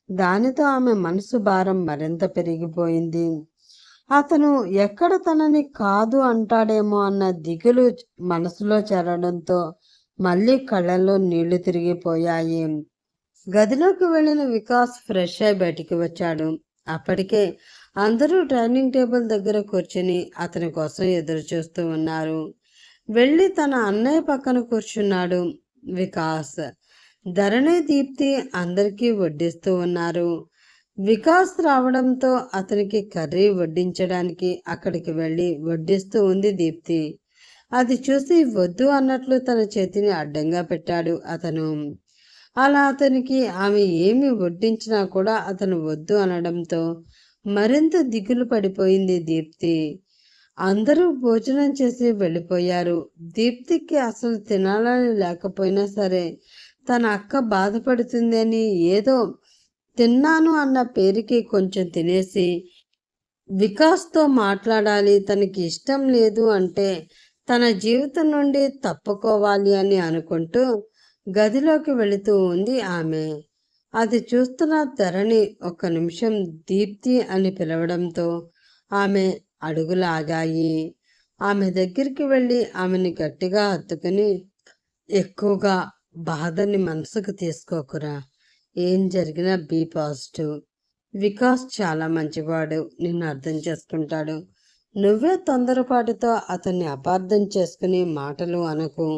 దానితో ఆమె మనసు భారం మరింత పెరిగిపోయింది. అతను ఎక్కడ తనని కాదు అంటాడేమో అన్న దిగులు మనసులో చేరడంతో మళ్ళీ కళ్ళల్లో నీళ్లు తిరిగిపోయాయి. గదిలోకి వెళ్ళిన వికాస్ ఫ్రెష్ అయి బయటికి వచ్చాడు. అప్పటికే అందరూ డైనింగ్ టేబుల్ దగ్గర కూర్చుని అతని కోసం ఎదురు చూస్తూ ఉన్నారు. వెళ్ళి తన అన్నయ్య పక్కన కూర్చున్నాడు వికాస్. ధరణి, దీప్తి అందరికీ వడ్డిస్తూ ఉన్నారు. వికాస్ రావడంతో అతనికి కర్రీ వడ్డించడానికి అక్కడికి వెళ్ళి వడ్డిస్తూ ఉంది దీప్తి. అది చూసి వద్దు అన్నట్లు తన చేతిని అడ్డంగా పెట్టాడు అతను. అలా అతనికి ఆమె ఏమి వడ్డించినా కూడా అతను వద్దు అనడంతో మరింత దిగులు పడిపోయింది దీప్తి. అందరూ భోజనం చేసి వెళ్ళిపోయారు. దీప్తికి అసలు తినాలని లేకపోయినా సరే తన అక్క బాధపడుతుంది అని ఏదో తిన్నాను అన్న పేరుకి కొంచెం తినేసి వికాస్తో మాట్లాడాలి, తనకి ఇష్టం లేదు అంటే తన జీవితం నుండి తప్పుకోవాలి అని అనుకుంటూ గదిలోకి వెళుతూ ఉంది ఆమె. అది చూస్తున్న ధరణి ఒక్క నిమిషం దీప్తి అని పిలవడంతో ఆమె అడుగులు ఆగాయి. ఆమె దగ్గరికి వెళ్ళి ఆమెని గట్టిగా హత్తుకుని, ఎక్కువగా బాధని మనసుకు తీసుకోకురా, ఏం జరిగినా బీ పాజిటివ్. వికాస్ చాలా మంచివాడు, నిన్ను అర్థం చేసుకుంటాడు. నువ్వే తొందరపాటుతో అతన్ని అపార్థం చేసుకుని మాటలు అనకు.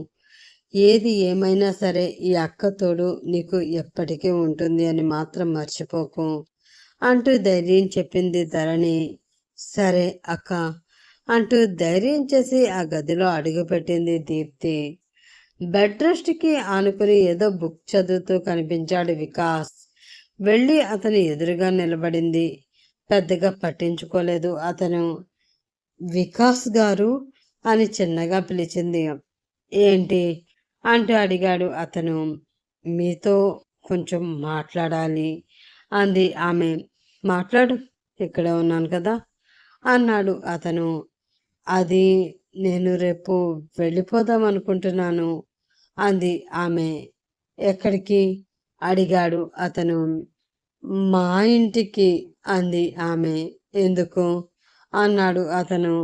ఏది ఏమైనా సరే ఈ అక్క తోడు నీకు ఎప్పటికీ ఉంటుంది అని మాత్రం మర్చిపోకు అంటూ ధైర్యం చెప్పింది ధరణి. సరే అక్క అంటూ ధైర్యం చేసి ఆ గదిలో అడుగుపెట్టింది దీప్తి. బెడ్ రెస్ట్కి ఆనుకుని ఏదో బుక్ చదువుతూ కనిపించాడు వికాస్. వెళ్ళి అతని ఎదురుగా నిలబడింది. పెద్దగా పట్టించుకోలేదు అతను. వికాస్ గారు అని చిన్నగా పిలిచింది. ఏంటి అంటూ అడిగాడు అతను. మీతో కొంచెం మాట్లాడాలి అంది ఆమె. మాట్లాడు, ఇక్కడే ఉన్నాను కదా అన్నాడు అతను. అది నేను రేపు వెళ్ళిపోదాం అనుకుంటున్నాను అంది ఆమె. ఎక్కడికి అడిగాడు అతను. మా ఇంటికి అంది ఆమె. ఎందుకు అన్నాడు అతను.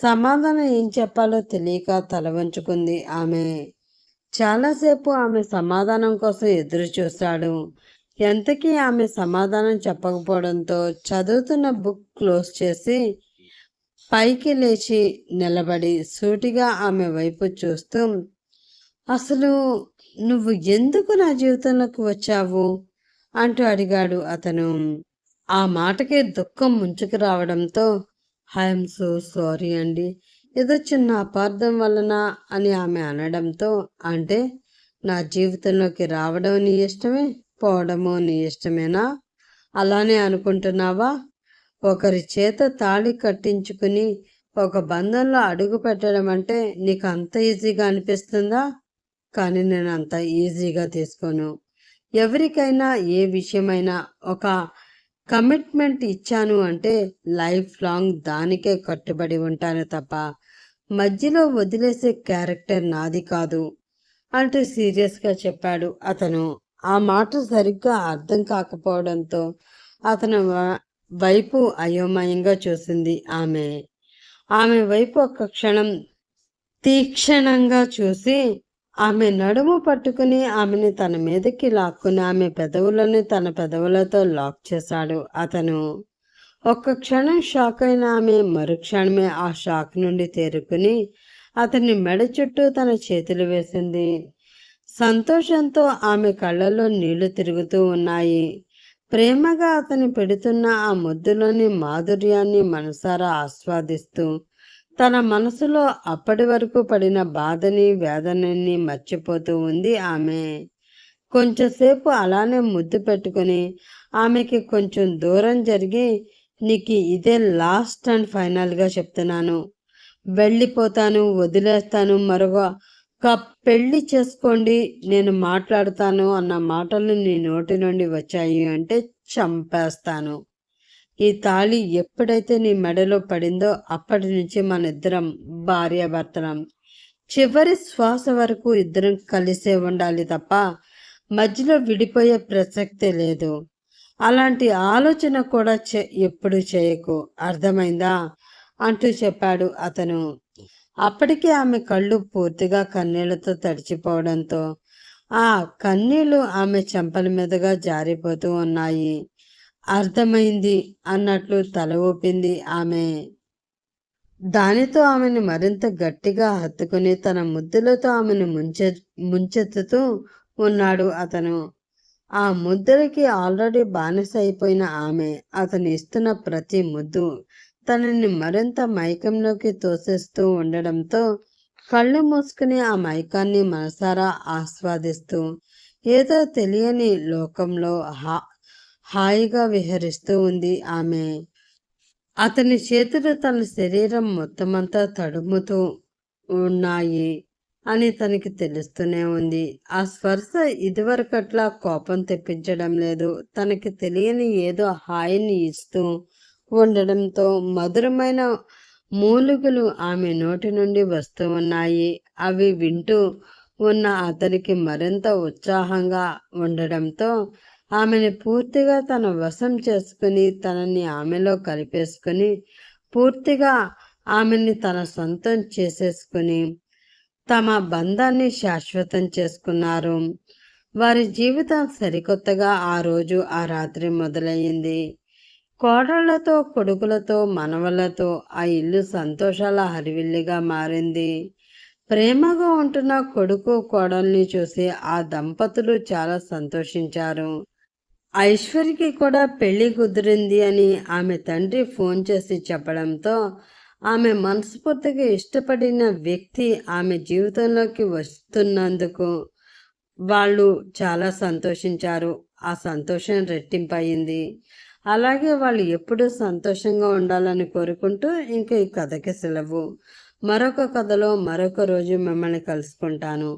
సమాధానం ఏం చెప్పాలో తెలియక తల వంచుకుంది ఆమె. చాలాసేపు ఆమె సమాధానం కోసం ఎదురు చూశాడు. ఎంతకీ ఆమె సమాధానం చెప్పకపోవడంతో చదువుతున్న బుక్ క్లోజ్ చేసి పైకి లేచి నిలబడి సూటిగా ఆమె వైపు చూస్తూ, అసలు నువ్వు ఎందుకు నా జీవితంలోకి వచ్చావు అంటూ అడిగాడు అతను. ఆ మాటకి దుఃఖం ముంచుకు రావడంతో ఐఎమ్ సో సారీ అండి, ఏదో చిన్న అపార్థం వలన అని ఆమె అనడంతో, అంటే నా జీవితంలోకి రావడం నీ ఇష్టమే, పోవడమో నీ ఇష్టమేనా? అలానే అనుకుంటున్నావా? ఒకరి చేత తాళి కట్టించుకుని ఒక బంధంలో అడుగు పెట్టడం అంటే నీకు అంత ఈజీగా అనిపిస్తుందా? కానీ నేను అంత ఈజీగా తీసుకోను. ఎవరికైనా ఏ విషయమైనా ఒక కమిట్మెంట్ ఇచ్చాను అంటే లైఫ్ లాంగ్ దానికే కట్టుబడి ఉంటాను తప్ప మధ్యలో వదిలేసే క్యారెక్టర్ నాది కాదు అంటూ సీరియస్గా చెప్పాడు అతను. ఆ మాట సరిగ్గా అర్థం కాకపోవడంతో అతను వైపు అయోమయంగా చూసింది ఆమె. ఆమె వైపు ఒక్క క్షణం తీక్షణంగా చూసి ఆమె నడుము పట్టుకుని ఆమెని తన మీదకి లాక్కుని ఆమె పెదవులని తన పెదవులతో లాక్ చేశాడు. అతను ఒక్క క్షణం షాక్ అయిన ఆమె మరుక్షణమే ఆ షాక్ నుండి తేరుకుని అతని మెడ చుట్టూ తన చేతులు వేసింది. సంతోషంతో ఆమె కళ్ళలో నీళ్లు తిరుగుతూ ఉన్నాయి. ప్రేమగా అతని పెడుతున్న ఆ ముద్దులోని మాధుర్యాన్ని మనసారా ఆస్వాదిస్తూ తన మనసులో అప్పటి వరకు పడిన బాధని వేదనని మర్చిపోతూ ఉంది ఆమె. కొంచెంసేపు అలానే ముద్దు పెట్టుకుని ఆమెకి కొంచెం దూరం జరిగి, నీకు ఇదే లాస్ట్ అండ్ ఫైనల్గా చెప్తున్నాను, వెళ్ళిపోతాను, వదిలేస్తాను, మరొక పెళ్లి చేసుకోండి, నేను మాట్లాడతాను అన్న మాటలు నీ నోటి నుండి వచ్చాయి అంటే చంపేస్తాను. ఈ తాళి ఎప్పుడైతే నీ మెడలో పడిందో అప్పటి నుంచి మన ఇద్దరం భార్యాభర్తలం. చివరి శ్వాస వరకు ఇద్దరం కలిసే ఉండాలి తప్ప మధ్యలో విడిపోయే ప్రసక్తే లేదు. అలాంటి ఆలోచన కూడా ఎప్పుడు చేయకు, అర్థమైందా అంటూ చెప్పాడు అతను. అప్పటికే ఆమె కళ్ళు పూర్తిగా కన్నీళ్లతో తడిచిపోవడంతో ఆ కన్నీళ్లు ఆమె చెంపల మీదుగా జారిపోతూ ఉన్నాయి. అర్థమైంది అన్నట్లు తల ఊపింది ఆమె. దానితో ఆమెను మరింత గట్టిగా హత్తుకుని తన ముద్దులతో ఆమెను ముంచెత్తుతూ ఉన్నాడు అతను. ఆ ముద్దులకి ఆల్రెడీ బానిస అయిపోయిన ఆమె అతను ఇస్తున్న ప్రతి ముద్దు తనని మరింత మైకంలోకి తోసేస్తూ ఉండడంతో కళ్ళు మూసుకుని ఆ మైకాన్ని మనసారా ఆస్వాదిస్తూ ఏదో తెలియని లోకంలో హాయిగా విహరిస్తూ ఉంది ఆమె. అతని చేతులు తన శరీరం మొత్తమంతా తడుముతూ ఉన్నాయి అని తనకి తెలుస్తూనే ఉంది. ఆ స్పర్శ ఇదివరకట్లా కోపం తెప్పించడం లేదు, తనకి తెలియని ఏదో హాయిని ఇస్తూ ఉండడంతో మధురమైన మూలుగులు ఆమె నోటి నుండి వస్తూ ఉన్నాయి. అవి వింటూ ఉన్న అతనికి మరింత ఉత్సాహంగా ఉండడంతో ఆమెను పూర్తిగా తన వశం చేసుకుని తనని ఆమెలో కలిపేసుకుని పూర్తిగా ఆమెని తన సొంతం చేసేసుకుని తమ బంధాన్ని శాశ్వతం చేసుకున్నారు. వారి జీవితం సరికొత్తగా ఆ రోజు ఆ రాత్రి మొదలయ్యింది. కోడళ్లతో, కొడుకులతో, మనవలతో ఆ ఇల్లు సంతోషాల హరివిల్లిగా మారింది. ప్రేమగా ఉంటున్న కొడుకు కోడల్ని చూసి ఆ దంపతులు చాలా సంతోషించారు. ఐశ్వర్యకి కూడా పెళ్లి కుదిరింది అని ఆమె తండ్రి ఫోన్ చేసి చెప్పడంతో ఆమె మనస్ఫూర్తిగా ఇష్టపడిన వ్యక్తి ఆమె జీవితంలోకి వస్తున్నందుకు వాళ్ళు చాలా సంతోషించారు. ఆ సంతోషం రెట్టింపయింది. అలాగే వాళ్ళు ఎప్పుడూ సంతోషంగా ఉండాలని కోరుకుంటూ ఇంకా ఈ కథకి సెలవు. మరొక కథలో మరొక రోజు మిమ్మల్ని కలుసుకుంటాను.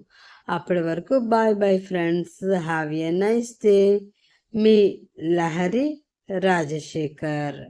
అప్పటి వరకు bye bye friends. Have a nice day. మీ లహరి రాజశేఖర్.